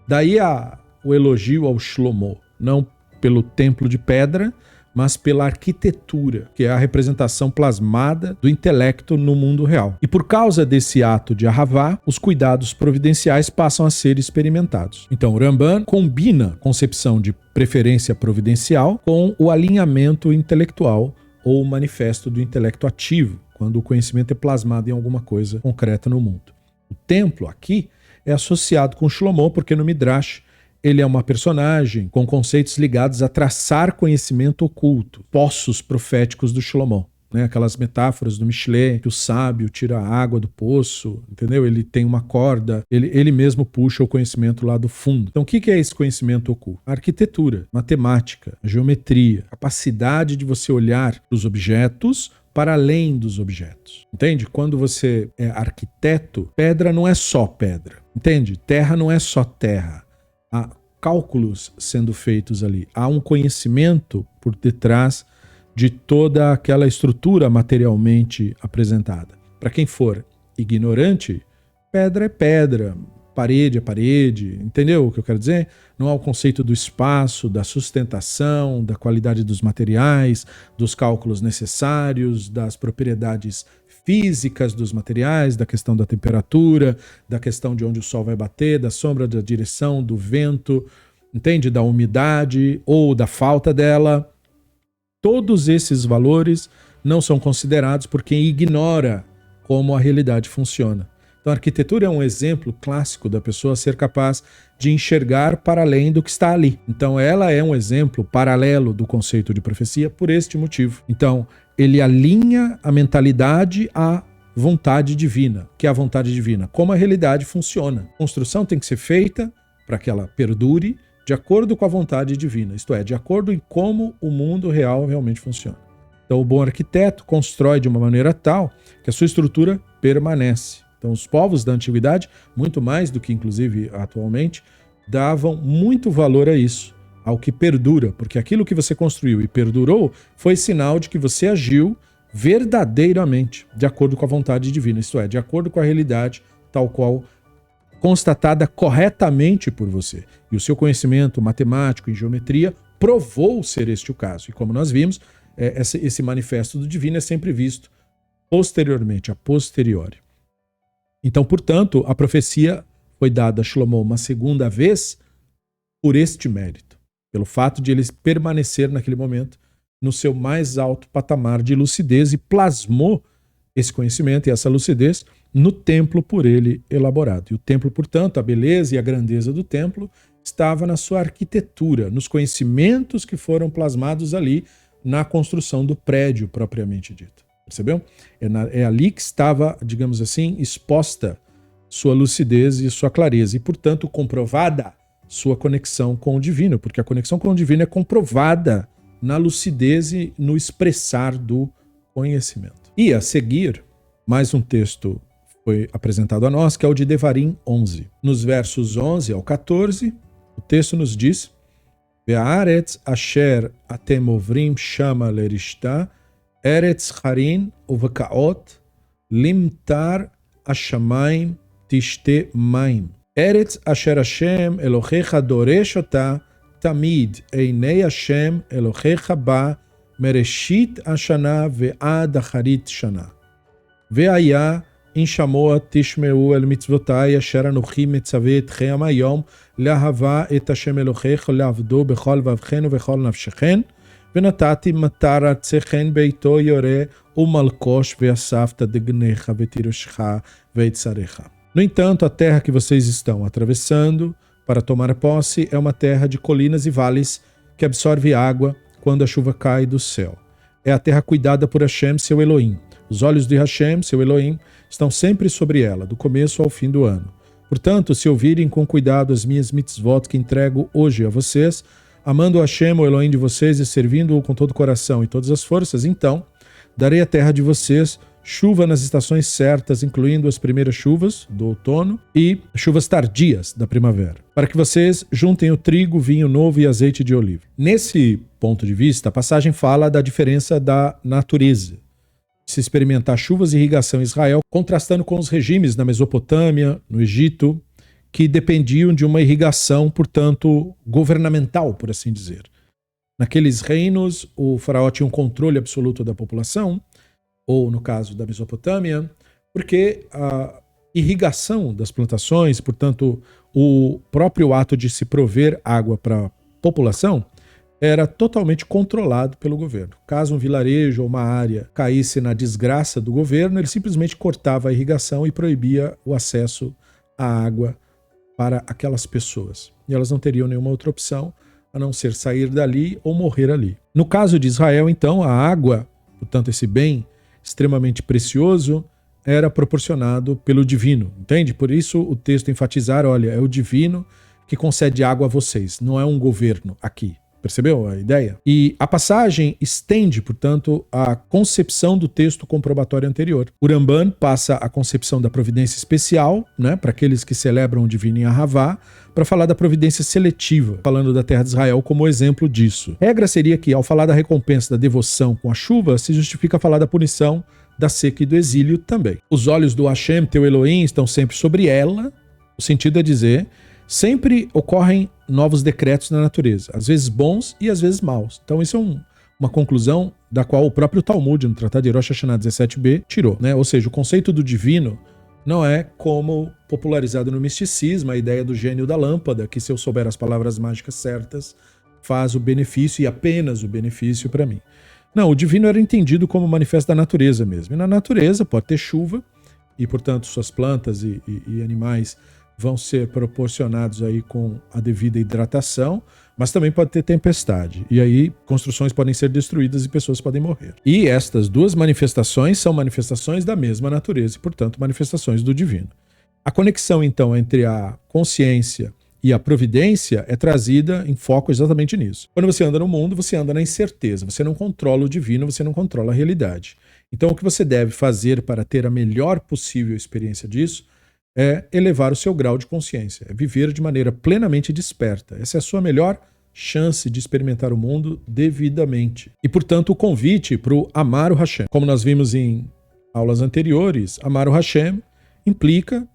A: Daí o elogio ao Shlomo, não pelo templo de pedra, mas pela arquitetura, que é a representação plasmada do intelecto no mundo real. E por causa desse ato de Ahavá, os cuidados providenciais passam a ser experimentados. Então, o Ramban combina a concepção de preferência providencial com o alinhamento intelectual ou o manifesto do intelecto ativo, quando o conhecimento é plasmado em alguma coisa concreta no mundo. O templo aqui é associado com Shlomo, porque no Midrash ele é uma personagem com conceitos ligados a traçar conhecimento oculto, poços proféticos do Shlomo, né? Aquelas metáforas do Michelet, que o sábio tira a água do poço, entendeu? Ele tem uma corda, ele mesmo puxa o conhecimento lá do fundo. Então o que é esse conhecimento oculto? A arquitetura, matemática, a geometria, a capacidade de você olhar os objetos para além dos objetos. Entende? Quando você é arquiteto, pedra não é só pedra. Entende? Terra não é só terra. Há cálculos sendo feitos ali. Há um conhecimento por detrás de toda aquela estrutura materialmente apresentada. Para quem for ignorante, pedra é pedra, parede é parede, entendeu o que eu quero dizer? Não há o conceito do espaço, da sustentação, da qualidade dos materiais, dos cálculos necessários, das propriedades físicas dos materiais, da questão da temperatura, da questão de onde o sol vai bater, da sombra, da direção, do vento, entende? Da umidade ou da falta dela. Todos esses valores não são considerados por quem ignora como a realidade funciona. Então a arquitetura é um exemplo clássico da pessoa ser capaz de enxergar para além do que está ali. Então ela é um exemplo paralelo do conceito de profecia por este motivo. Então ele alinha a mentalidade à vontade divina, que é a vontade divina, como a realidade funciona. A construção tem que ser feita para que ela perdure de acordo com a vontade divina, isto é, de acordo em como o mundo real realmente funciona. Então o bom arquiteto constrói de uma maneira tal que a sua estrutura permanece. Então os povos da antiguidade, muito mais do que inclusive atualmente, davam muito valor a isso, ao que perdura, porque aquilo que você construiu e perdurou foi sinal de que você agiu verdadeiramente de acordo com a vontade divina, isto é, de acordo com a realidade tal qual constatada corretamente por você. E o seu conhecimento matemático em geometria provou ser este o caso. E como nós vimos, esse manifesto do divino é sempre visto posteriormente, a posteriori. Então, portanto, a profecia foi dada a Shlomo uma segunda vez por este mérito, pelo fato de ele permanecer naquele momento no seu mais alto patamar de lucidez e plasmou esse conhecimento e essa lucidez no templo por ele elaborado. E o templo, portanto, a beleza e a grandeza do templo estava na sua arquitetura, nos conhecimentos que foram plasmados ali na construção do prédio propriamente dito. Percebeu? É ali que estava, digamos assim, exposta sua lucidez e sua clareza e, portanto, comprovada sua conexão com o divino, porque a conexão com o divino é comprovada na lucidez e no expressar do conhecimento. E a seguir, mais um texto foi apresentado a nós, que é o de Devarim 11. Nos versos 11 ao 14, o texto nos diz: Ve'aretz asher atem ovrim shama lerishta Eretz Harin uvekaot limtar ashamayim tishte maim. Eretz asher Hashem Elohecha doresh ota tamid einei Hashem Elohecha ba mereshit ashana ve'ad acharit shana. Ve'aya in shamoa tishmeu el mitzvotai asher anochi metzave etchem hayom leahava et Hashem Elohecha leavdo bechol vavchen uvechol nafshechen ונתתי מטר ארצכן ביתו יורה ומלקוש ואספת דגנך ותירשך ויצריך. No entanto, a terra que vocês estão atravessando para tomar posse é uma terra de colinas e vales que absorve água quando a chuva cai do céu. É a terra cuidada por Hashem, seu Elohim. Os olhos de Hashem, seu Elohim, estão sempre sobre ela, do começo ao fim do ano. Portanto, se ouvirem com cuidado as minhas mitzvot que entrego hoje a vocês, amando Hashem, o Elohim de vocês, e servindo-o com todo o coração e todas as forças, então darei a terra de vocês chuva nas estações certas, incluindo as primeiras chuvas do outono e chuvas tardias da primavera, para que vocês juntem o trigo, vinho novo e azeite de oliva. Nesse ponto de vista, a passagem fala da diferença da natureza. Se experimentar chuvas e irrigação em Israel, contrastando com os regimes na Mesopotâmia, no Egito, que dependiam de uma irrigação, portanto, governamental, por assim dizer. Naqueles reinos, o faraó tinha um controle absoluto da população, ou no caso da Mesopotâmia, porque a irrigação das plantações, portanto, o próprio ato de se prover água para a população, era totalmente controlado pelo governo. Caso um vilarejo ou uma área caísse na desgraça do governo, ele simplesmente cortava a irrigação e proibia o acesso à água para aquelas pessoas. E elas não teriam nenhuma outra opção a não ser sair dali ou morrer ali. No caso de Israel, então, a água, portanto, esse bem extremamente precioso, era proporcionado pelo divino, entende? Por isso o texto enfatizar, olha, é o divino que concede água a vocês, não é um governo aqui. Percebeu a ideia? E a passagem estende, portanto, a concepção do texto comprobatório anterior. O Ramban passa a concepção da providência especial, né, para aqueles que celebram o divino em Ahavá, para falar da providência seletiva, falando da terra de Israel como exemplo disso. A regra seria que, ao falar da recompensa da devoção com a chuva, se justifica falar da punição da seca e do exílio também. Os olhos do Hashem, teu Elohim, estão sempre sobre ela. O sentido é dizer, sempre ocorrem novos decretos na natureza, às vezes bons e às vezes maus. Então isso é uma conclusão da qual o próprio Talmud, no Tratado de Rosh Hashanah 17b, tirou, né? Ou seja, o conceito do divino não é como popularizado no misticismo, a ideia do gênio da lâmpada, que se eu souber as palavras mágicas certas, faz o benefício e apenas o benefício para mim. Não, o divino era entendido como manifesto da natureza mesmo. E na natureza pode ter chuva e, portanto, suas plantas e animais vão ser proporcionados aí com a devida hidratação, mas também pode ter tempestade. E aí construções podem ser destruídas e pessoas podem morrer. E estas duas manifestações são manifestações da mesma natureza e, portanto, manifestações do divino. A conexão, então, entre a consciência e a providência é trazida em foco exatamente nisso. Quando você anda no mundo, você anda na incerteza. Você não controla o divino, você não controla a realidade. Então, o que você deve fazer para ter a melhor possível experiência disso é elevar o seu grau de consciência, é viver de maneira plenamente desperta. Essa é a sua melhor chance de experimentar o mundo devidamente. E, portanto, o convite para o amar o Hashem. Como nós vimos em aulas anteriores, amar o Hashem implica,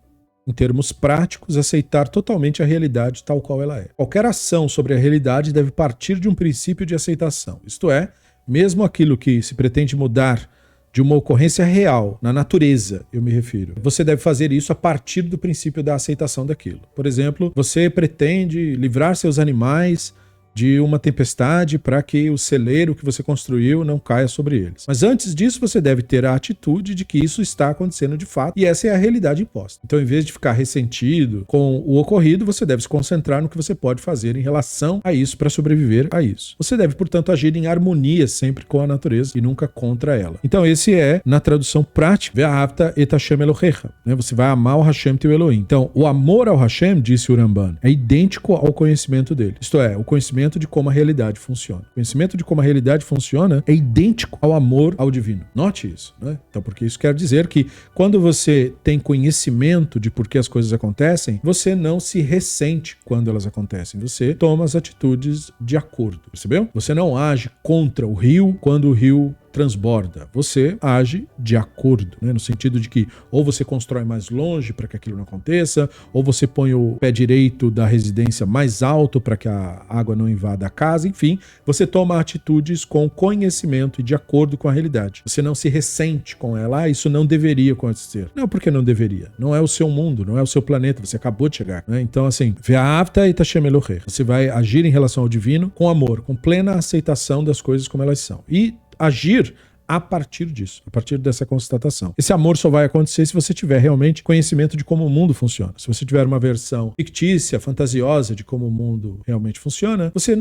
A: em termos práticos, aceitar totalmente a realidade tal qual ela é. Qualquer ação sobre a realidade deve partir de um princípio de aceitação. Isto é, mesmo aquilo que se pretende mudar de uma ocorrência real, na natureza, eu me refiro. Você deve fazer isso a partir do princípio da aceitação daquilo. Por exemplo, você pretende livrar seus animais de uma tempestade para que o celeiro que você construiu não caia sobre eles. Mas antes disso, você deve ter a atitude de que isso está acontecendo de fato e essa é a realidade imposta. Então, em vez de ficar ressentido com o ocorrido, você deve se concentrar no que você pode fazer em relação a isso para sobreviver a isso. Você deve, portanto, agir em harmonia sempre com a natureza e nunca contra ela. Então, esse é, na tradução prática, Ve'ahavta et Hashem Elohecha. Você vai amar o Hashem teu Elohim. Então, o amor ao Hashem, disse o Ramban, é idêntico ao conhecimento dele. Isto é, o conhecimento de como a realidade funciona. O conhecimento de como a realidade funciona é idêntico ao amor ao divino. Note isso, né? Então, porque isso quer dizer que quando você tem conhecimento de por que as coisas acontecem, você não se ressente quando elas acontecem. Você toma as atitudes de acordo, percebeu? Você não age contra o rio quando o rio transborda. Você age de acordo, né? No sentido de que ou você constrói mais longe para que aquilo não aconteça, ou você põe o pé direito da residência mais alto para que a água não invada a casa, enfim, você toma atitudes com conhecimento e de acordo com a realidade. Você não se ressente com ela, isso não deveria acontecer. Não, porque não deveria. Não é o seu mundo, não é o seu planeta, você acabou de chegar, né? Então, assim, Ve'ahavta et Hashem Elohecha. Você vai agir em relação ao divino com amor, com plena aceitação das coisas como elas são. E agir a partir disso, a partir dessa constatação. Esse amor só vai acontecer se você tiver realmente conhecimento de como o mundo funciona. Se você tiver uma versão fictícia, fantasiosa de como o mundo realmente funciona, você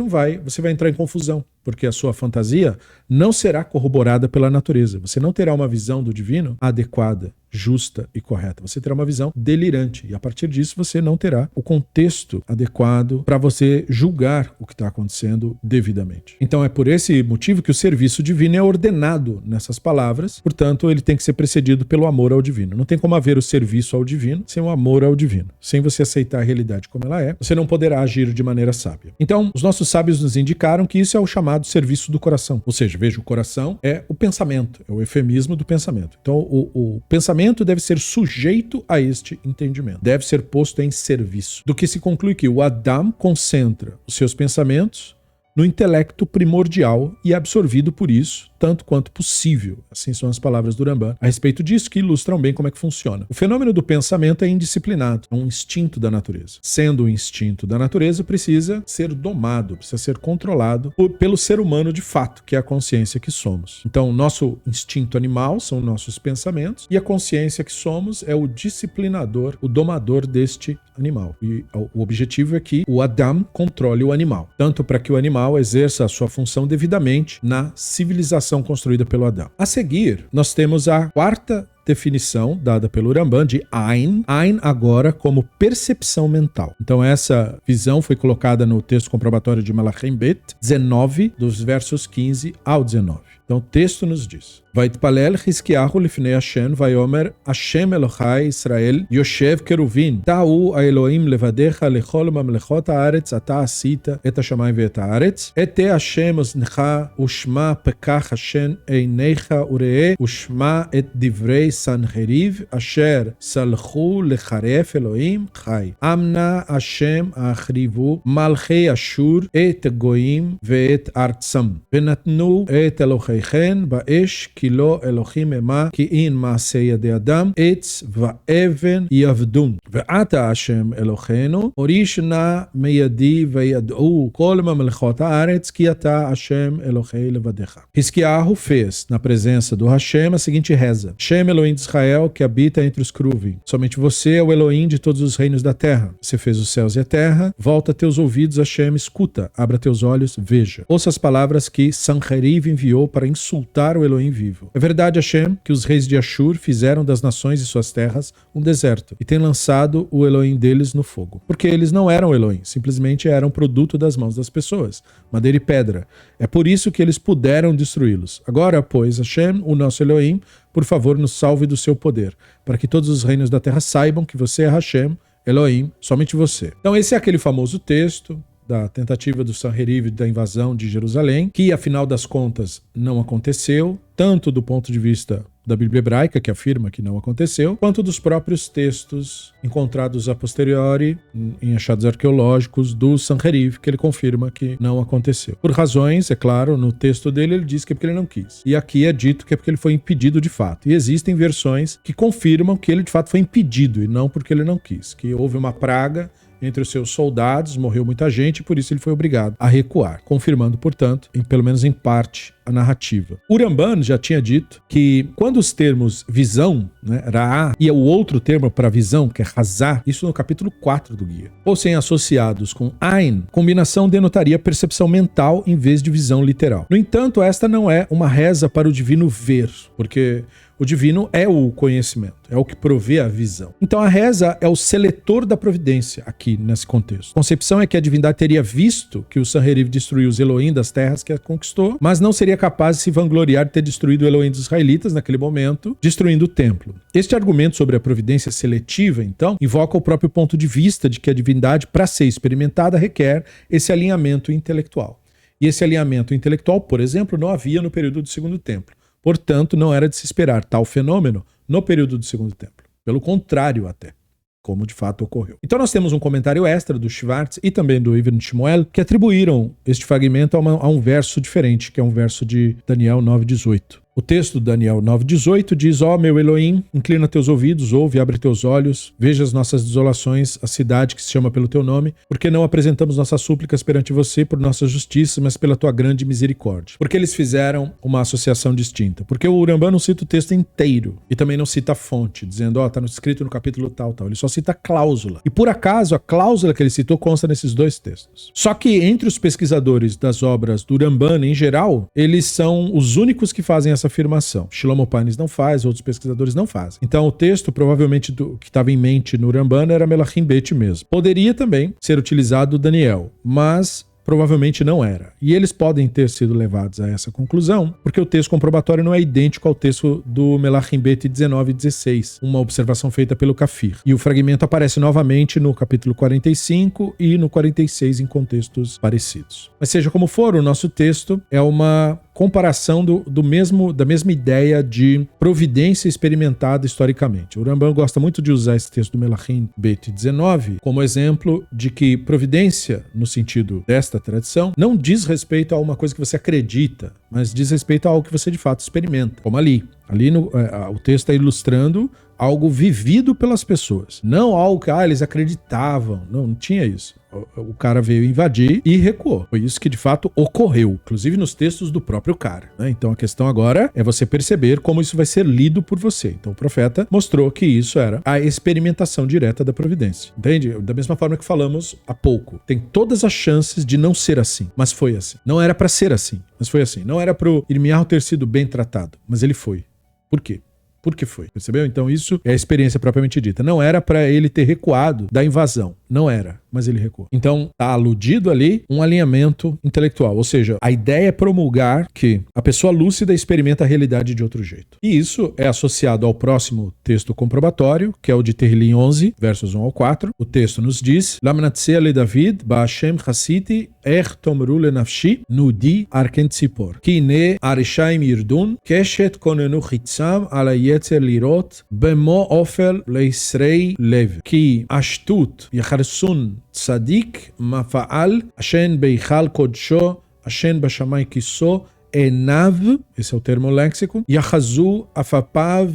A: vai entrar em confusão. porque a sua fantasia não será corroborada pela natureza. Você não terá uma visão do divino adequada, justa e correta. Você terá uma visão delirante e a partir disso você não terá o contexto adequado para você julgar o que está acontecendo devidamente. Então é por esse motivo que o serviço divino é ordenado nessas palavras, portanto ele tem que ser precedido pelo amor ao divino. Não tem como haver o serviço ao divino sem o amor ao divino. Sem você aceitar a realidade como ela é, você não poderá agir de maneira sábia. Então os nossos sábios nos indicaram que isso é o chamado serviço do coração. Ou seja, veja, o coração é o pensamento, é o eufemismo do pensamento. Então o pensamento deve ser sujeito a este entendimento, deve ser posto em serviço. Do que se conclui que o Adam concentra os seus pensamentos no intelecto primordial e é absorvido por isso, tanto quanto possível. Assim são as palavras do Ramban a respeito disso, que ilustram bem como é que funciona. O fenômeno do pensamento é indisciplinado, é um instinto da natureza. Sendo um instinto da natureza, precisa ser domado, precisa ser controlado pelo ser humano de fato, que é a consciência que somos. Então, o nosso instinto animal são nossos pensamentos e a consciência que somos é o disciplinador, o domador deste animal. E o objetivo é que o Adam controle o animal, tanto para que o animal exerça a sua função devidamente na civilização construída pelo Adão. A seguir, nós temos a quarta definição dada pelo Ramban de Ain. Ain agora como percepção mental. Então essa visão foi colocada no texto comprobatório de Malachim Bet 19, dos versos 15 ao 19. Então o texto nos diz: Vaitpalel Hizkiyahu lifnei Hashem, vayomer Hashem Elohai Israel, Yoshev Keruvin, Ta'u Elohim levadecha lechol mamlechot haaretz, ata asita et hashamayim ve'et haaretz, ete Hashem oznecha, ushma pekach Hashem einecha uree, ushma et divrei Sanheriv, asher salchu lecharef Elohim chai. Amna Hashem achrivu, malchei Ashur, et goim ve'et artsam, venatnu et Eloheichen ba'esh כי לא אלוהים המה, כי אין מעשה ידי אדם, עץ ואבן יעבדון. ועתה השם אלוהינו, הוריש נא מידי וידעו כל ממלכות הארץ, que אתה השם אלוהי לבדך. Hizkiyahu fez, na presença do Hashem, a seguinte reza: Hashem, Elohim de Israel, que habita entre os cruvim. Somente você é o Elohim de todos os reinos da terra. Você fez os céus e a terra. Volta teus ouvidos, Hashem, escuta. Abra teus olhos, veja. Ouça as palavras que Sanheriv enviou para insultar o Elohim vivo. É verdade, Hashem, que os reis de Ashur fizeram das nações e suas terras um deserto e têm lançado o Elohim deles no fogo. Porque eles não eram Elohim, simplesmente eram produto das mãos das pessoas, madeira e pedra. É por isso que eles puderam destruí-los. Agora, pois, Hashem, o nosso Elohim, por favor, nos salve do seu poder, para que todos os reinos da terra saibam que você é Hashem, Elohim, somente você. Então esse é aquele famoso texto da tentativa do Sanheriv da invasão de Jerusalém, que, afinal das contas, não aconteceu, tanto do ponto de vista da Bíblia hebraica, que afirma que não aconteceu, quanto dos próprios textos encontrados a posteriori em achados arqueológicos do Sanheriv, que ele confirma que não aconteceu. Por razões, é claro, no texto dele ele diz que é porque ele não quis. E aqui é dito que é porque ele foi impedido de fato. E existem versões que confirmam que ele de fato foi impedido e não porque ele não quis, que houve uma praga entre os seus soldados, morreu muita gente e por isso ele foi obrigado a recuar, confirmando, portanto, pelo menos em parte, a narrativa. O Ramban já tinha dito que quando os termos visão, né, Ra'á, e o outro termo para visão, que é Hazá, isso no capítulo 4 do guia, fossem associados com Ain, combinação denotaria percepção mental em vez de visão literal. No entanto, esta não é uma reza para o divino ver, porque o divino é o conhecimento, é o que provê a visão. Então a reza é o seletor da providência aqui nesse contexto. A concepção é que a divindade teria visto que o Sanheriv destruiu os Elohim das terras que a conquistou, mas não seria capaz de se vangloriar de ter destruído o Elohim dos israelitas naquele momento, destruindo o templo. Este argumento sobre a providência seletiva, então, invoca o próprio ponto de vista de que a divindade, para ser experimentada, requer esse alinhamento intelectual. E esse alinhamento intelectual, por exemplo, não havia no período do Segundo Templo. Portanto, não era de se esperar tal fenômeno no período do Segundo Templo. Pelo contrário, até, como de fato ocorreu. Então nós temos um comentário extra do Schwartz e também do Ibn Shmuel que atribuíram este fragmento a um verso diferente, que é um verso de Daniel 9:18. O texto do Daniel 9,18 diz: ó meu Elohim, inclina teus ouvidos, ouve, abre teus olhos, veja as nossas desolações, a cidade que se chama pelo teu nome, porque não apresentamos nossas súplicas perante você por nossa justiça, mas pela tua grande misericórdia. Porque eles fizeram uma associação distinta. Porque o Rambam não cita o texto inteiro e também não cita a fonte, dizendo, ó, tá escrito no capítulo tal. Ele só cita a cláusula. E por acaso, a cláusula que ele citou consta nesses dois textos. Só que entre os pesquisadores das obras do Rambam, em geral, eles são os únicos que fazem essa afirmação. Shlomo Panis não faz, outros pesquisadores não fazem. Então o texto, provavelmente, que estava em mente no Rambam era Melachim Bet mesmo. Poderia também ser utilizado Daniel, mas provavelmente não era. E eles podem ter sido levados a essa conclusão, porque o texto comprobatório não é idêntico ao texto do Melachim Bet 19 e 16, uma observação feita pelo Kafir. E o fragmento aparece novamente no capítulo 45 e no 46 em contextos parecidos. Mas seja como for, o nosso texto é uma comparação da mesma ideia de providência experimentada historicamente. O Rambam gosta muito de usar esse texto do Melachim Bet 19 como exemplo de que providência, no sentido desta tradição, não diz respeito a uma coisa que você acredita, mas diz respeito a algo que você de fato experimenta, como ali. Ali o texto está ilustrando algo vivido pelas pessoas, não algo que eles acreditavam, não tinha isso. O cara veio invadir e recuou. Foi isso que de fato ocorreu, inclusive nos textos do próprio cara, né? Então a questão agora é você perceber como isso vai ser lido por você. Então o profeta mostrou que isso era a experimentação direta da providência, entende? Da mesma forma que falamos há pouco. Tem todas as chances de não ser assim, mas foi assim. Não era para ser assim, mas foi assim. Não era pro Irmiyahu ter sido bem tratado, mas ele foi. Por quê? Por que foi? Percebeu? Então isso é a experiência propriamente dita. Não era para ele ter recuado da invasão. Não era, mas ele recuou. Então está aludido ali um alinhamento intelectual. Ou seja, a ideia é promulgar que a pessoa lúcida experimenta a realidade de outro jeito. E isso é associado ao próximo texto comprobatório, que é o de Tehillim 11, versos 1 ao 4. O texto nos diz: Lamnatsea le David, Ba'ashem chasiti, tomru le nafshi, nudi arken tzipor. Ki ne arishaim yirdun, keshet konenu chitzam ala yetzer lirot, bemo ofel leisrei lev. Ki ashtut יחרסון צדיק מפעל, השן בהיכל קודשו, השן בשמיים כיסו, עיניו, esse é o termo léxico, יחזו עפעפיו,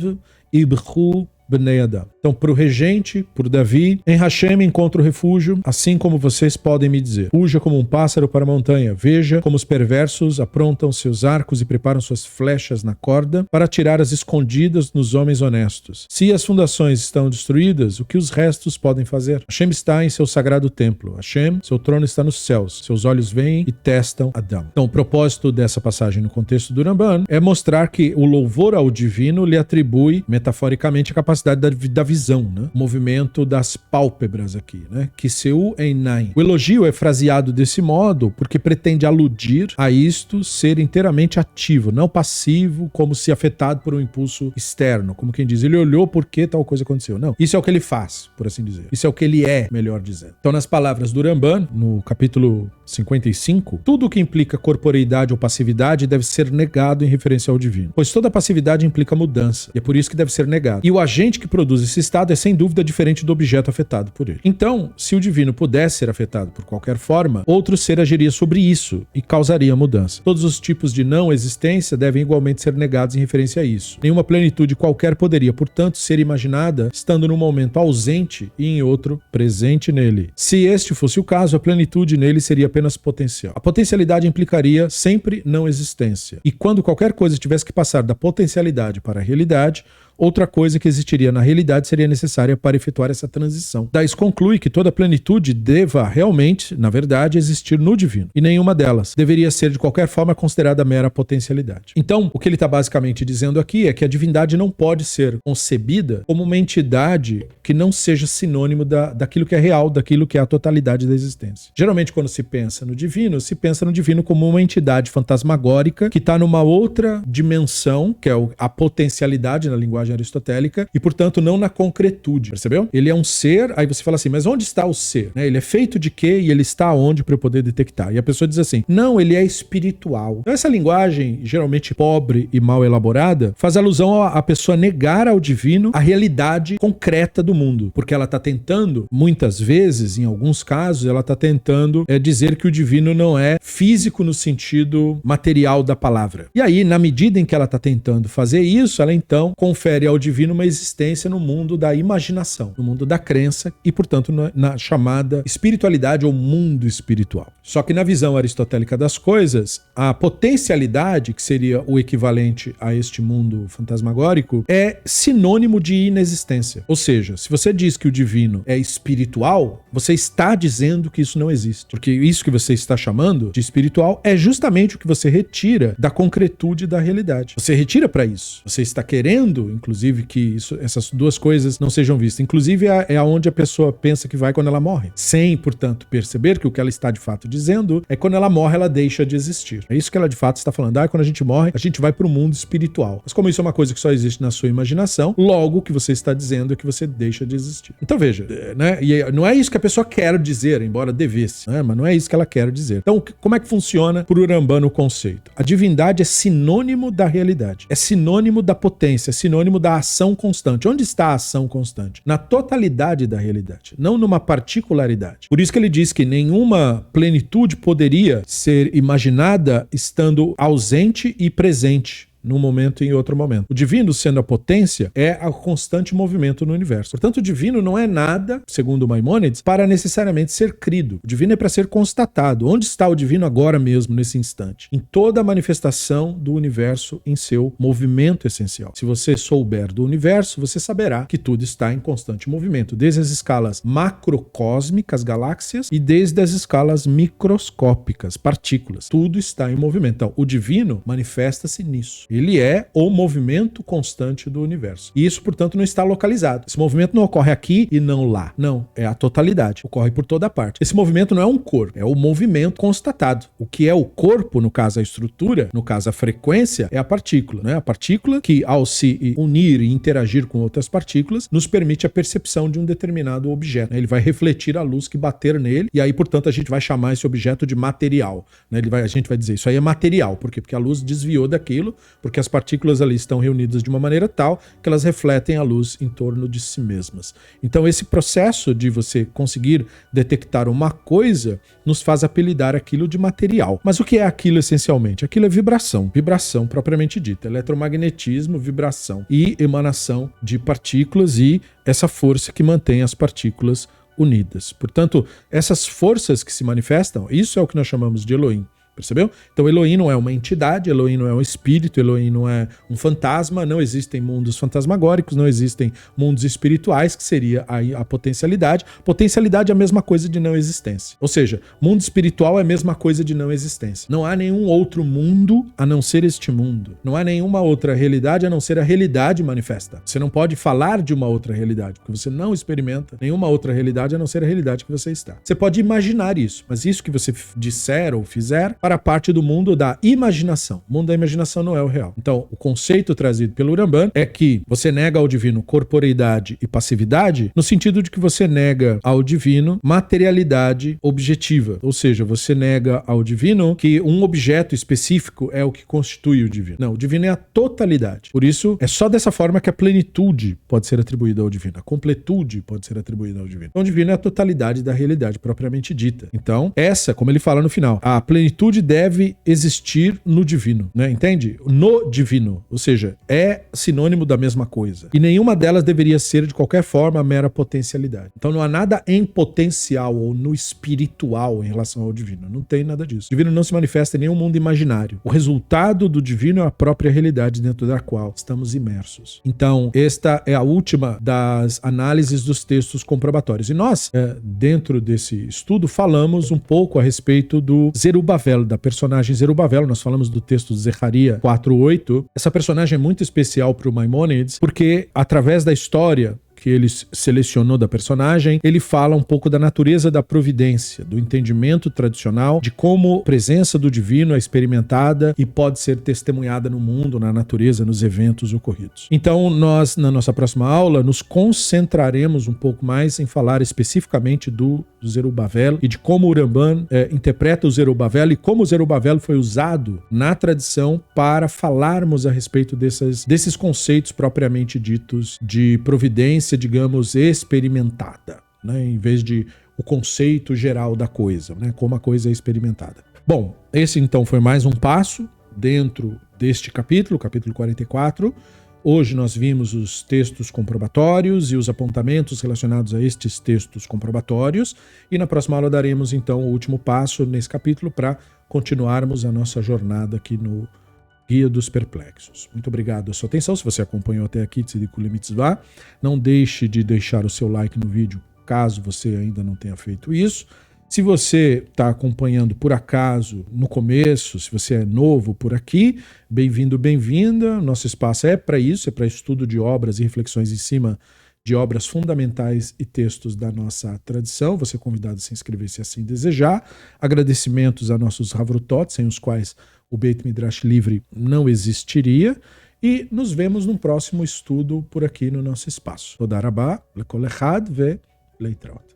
A: יבכו בני אדם. Então, para o regente, por Davi, em Hashem encontro refúgio, assim como vocês podem me dizer. Fuja como um pássaro para a montanha. Veja como os perversos aprontam seus arcos e preparam suas flechas na corda para atirar as escondidas nos homens honestos. Se as fundações estão destruídas, o que os restos podem fazer? Hashem está em seu sagrado templo. Hashem, seu trono está nos céus. Seus olhos veem e testam Adão. Então, o propósito dessa passagem no contexto do Rambam é mostrar que o louvor ao divino lhe atribui, metaforicamente, a capacidade da visão, né? O movimento das pálpebras aqui, né? Kiseu einai. O elogio é fraseado desse modo porque pretende aludir a isto ser inteiramente ativo, não passivo, como se afetado por um impulso externo, como quem diz, ele olhou porque tal coisa aconteceu. Não, isso é o que ele faz, por assim dizer. Isso é o que ele é, melhor dizendo. Então, nas palavras do Rambam, no capítulo 55, tudo o que implica corporeidade ou passividade deve ser negado em referência ao divino, pois toda passividade implica mudança, e é por isso que deve ser negado. E o agente que produz esse estado é sem dúvida diferente do objeto afetado por ele. Então, se o divino pudesse ser afetado por qualquer forma, outro ser agiria sobre isso e causaria mudança. Todos os tipos de não existência devem igualmente ser negados em referência a isso. Nenhuma plenitude qualquer poderia, portanto, ser imaginada estando num momento ausente e em outro presente nele. Se este fosse o caso, a plenitude nele seria apenas potencial. A potencialidade implicaria sempre não existência. E quando qualquer coisa tivesse que passar da potencialidade para a realidade, outra coisa que existiria na realidade seria necessária para efetuar essa transição. Daí se conclui que toda plenitude deva realmente, na verdade, existir no divino, e nenhuma delas deveria ser de qualquer forma considerada mera potencialidade. Então, o que ele está basicamente dizendo aqui é que a divindade não pode ser concebida como uma entidade que não seja sinônimo daquilo que é real, daquilo que é a totalidade da existência. Geralmente, quando se pensa no divino como uma entidade fantasmagórica que está numa outra dimensão, que é a potencialidade na linguagem linguagem aristotélica e, portanto, não na concretude, percebeu? Ele é um ser, aí você fala assim, mas onde está o ser? Né? Ele é feito de quê e ele está onde para eu poder detectar? E a pessoa diz assim, não, ele é espiritual. Então essa linguagem, geralmente pobre e mal elaborada, faz alusão a pessoa negar ao divino a realidade concreta do mundo, porque ela está tentando, muitas vezes, em alguns casos, ela está tentando dizer que o divino não é físico no sentido material da palavra. E aí, na medida em que ela está tentando fazer isso, ela então confere ao divino uma existência no mundo da imaginação, no mundo da crença e, portanto, na chamada espiritualidade ou mundo espiritual. Só que na visão aristotélica das coisas, a potencialidade, que seria o equivalente a este mundo fantasmagórico, é sinônimo de inexistência. Ou seja, se você diz que o divino é espiritual, você está dizendo que isso não existe. Porque isso que você está chamando de espiritual é justamente o que você retira da concretude da realidade. Você retira para isso. Você está querendo, inclusive, que essas duas coisas não sejam vistas. Inclusive, é aonde a pessoa pensa que vai quando ela morre. Sem, portanto, perceber que o que ela está de fato dizendo é que quando ela morre, ela deixa de existir. É isso que ela de fato está falando. Quando a gente morre, a gente vai para o mundo espiritual. Mas como isso é uma coisa que só existe na sua imaginação, logo o que você está dizendo é que você deixa de existir. Então veja, né? E não é isso que a pessoa quer dizer, embora devesse, né? Mas não é isso que ela quer dizer. Então, como é que funciona por Urambano o conceito? A divindade é sinônimo da realidade, é sinônimo da potência, é sinônimo da ação constante. Onde está a ação constante? Na totalidade da realidade, não numa particularidade. Por isso que ele diz que nenhuma plenitude poderia ser imaginada estando ausente e presente num momento e em outro momento. O divino, sendo a potência, é o constante movimento no universo. Portanto, o divino não é nada, segundo Maimônides, para necessariamente ser crido. O divino é para ser constatado. Onde está o divino agora mesmo, nesse instante? Em toda a manifestação do universo em seu movimento essencial. Se você souber do universo, você saberá que tudo está em constante movimento, desde as escalas macrocósmicas, galáxias, e desde as escalas microscópicas, partículas. Tudo está em movimento. Então, o divino manifesta-se nisso. Ele é o movimento constante do universo. E isso, portanto, não está localizado. Esse movimento não ocorre aqui e não lá. Não, é a totalidade. Ocorre por toda parte. Esse movimento não é um corpo, é o movimento constatado. O que é o corpo, no caso a estrutura, no caso a frequência, é a partícula, né? A partícula que, ao se unir e interagir com outras partículas, nos permite a percepção de um determinado objeto. Ele vai refletir a luz que bater nele e aí, portanto, a gente vai chamar esse objeto de material. A gente vai dizer, isso aí é material. Por quê? Porque a luz desviou daquilo, porque as partículas ali estão reunidas de uma maneira tal que elas refletem a luz em torno de si mesmas. Então esse processo de você conseguir detectar uma coisa nos faz apelidar aquilo de material. Mas o que é aquilo essencialmente? Aquilo é vibração propriamente dita, eletromagnetismo, vibração e emanação de partículas e essa força que mantém as partículas unidas. Portanto, essas forças que se manifestam, isso é o que nós chamamos de Elohim. Percebeu? Então Elohim não é uma entidade, Elohim não é um espírito, Elohim não é um fantasma, não existem mundos fantasmagóricos, não existem mundos espirituais, que seria a potencialidade. Potencialidade é a mesma coisa de não existência. Ou seja, mundo espiritual é a mesma coisa de não existência. Não há nenhum outro mundo a não ser este mundo. Não há nenhuma outra realidade a não ser a realidade manifesta. Você não pode falar de uma outra realidade, porque você não experimenta nenhuma outra realidade a não ser a realidade que você está. Você pode imaginar isso, mas isso que você disser ou fizer para parte do mundo da imaginação. O mundo da imaginação não é o real. Então, o conceito trazido pelo Urambano é que você nega ao divino corporeidade e passividade no sentido de que você nega ao divino materialidade objetiva. Ou seja, você nega ao divino que um objeto específico é o que constitui o divino. Não, o divino é a totalidade. Por isso, é só dessa forma que a plenitude pode ser atribuída ao divino. A completude pode ser atribuída ao divino. Então, o divino é a totalidade da realidade propriamente dita. Então, essa, como ele fala no final, a plenitude deve existir no divino, né? Entende? No divino, ou seja, é sinônimo da mesma coisa. E nenhuma delas deveria ser, de qualquer forma, mera potencialidade. Então não há nada em potencial ou no espiritual em relação ao divino. Não tem nada disso. O divino não se manifesta em nenhum mundo imaginário. O resultado do divino é a própria realidade dentro da qual estamos imersos. Então, esta é a última das análises dos textos comprobatórios. E nós, dentro desse estudo, falamos um pouco a respeito do Zerubabel, da personagem Zerubabel. Nós falamos do texto de Zecharia 4:8. Essa personagem é muito especial para o Maimônides, porque através da história que ele selecionou da personagem, ele fala um pouco da natureza da providência, do entendimento tradicional de como a presença do divino é experimentada e pode ser testemunhada no mundo, na natureza, nos eventos ocorridos. Então, nós, na nossa próxima aula, nos concentraremos um pouco mais em falar especificamente do Zerubabel e de como o Ramban interpreta o Zerubabel e como o Zerubabel foi usado na tradição para falarmos a respeito desses conceitos propriamente ditos de providência, digamos, experimentada, né? Em vez de o conceito geral da coisa, né? Como a coisa é experimentada. Bom, esse então foi mais um passo dentro deste capítulo 44. Hoje nós vimos os textos comprobatórios e os apontamentos relacionados a estes textos comprobatórios, e na próxima aula daremos então o último passo nesse capítulo para continuarmos a nossa jornada aqui no Guia dos Perplexos. Muito obrigado pela sua atenção. Se você acompanhou até aqui, Tzidik Mitzvah, não deixe de deixar o seu like no vídeo, caso você ainda não tenha feito isso. Se você está acompanhando por acaso no começo, se você é novo por aqui, bem-vindo, bem-vinda. Nosso espaço é para isso, é para estudo de obras e reflexões em cima de obras fundamentais e textos da nossa tradição. Você é convidado a se inscrever se assim desejar. Agradecimentos a nossos Havrutot, sem os quais o Beit Midrash Livre não existiria. E nos vemos num próximo estudo por aqui no nosso espaço. Toda Rabá, Lekol Echad ve Leitraot.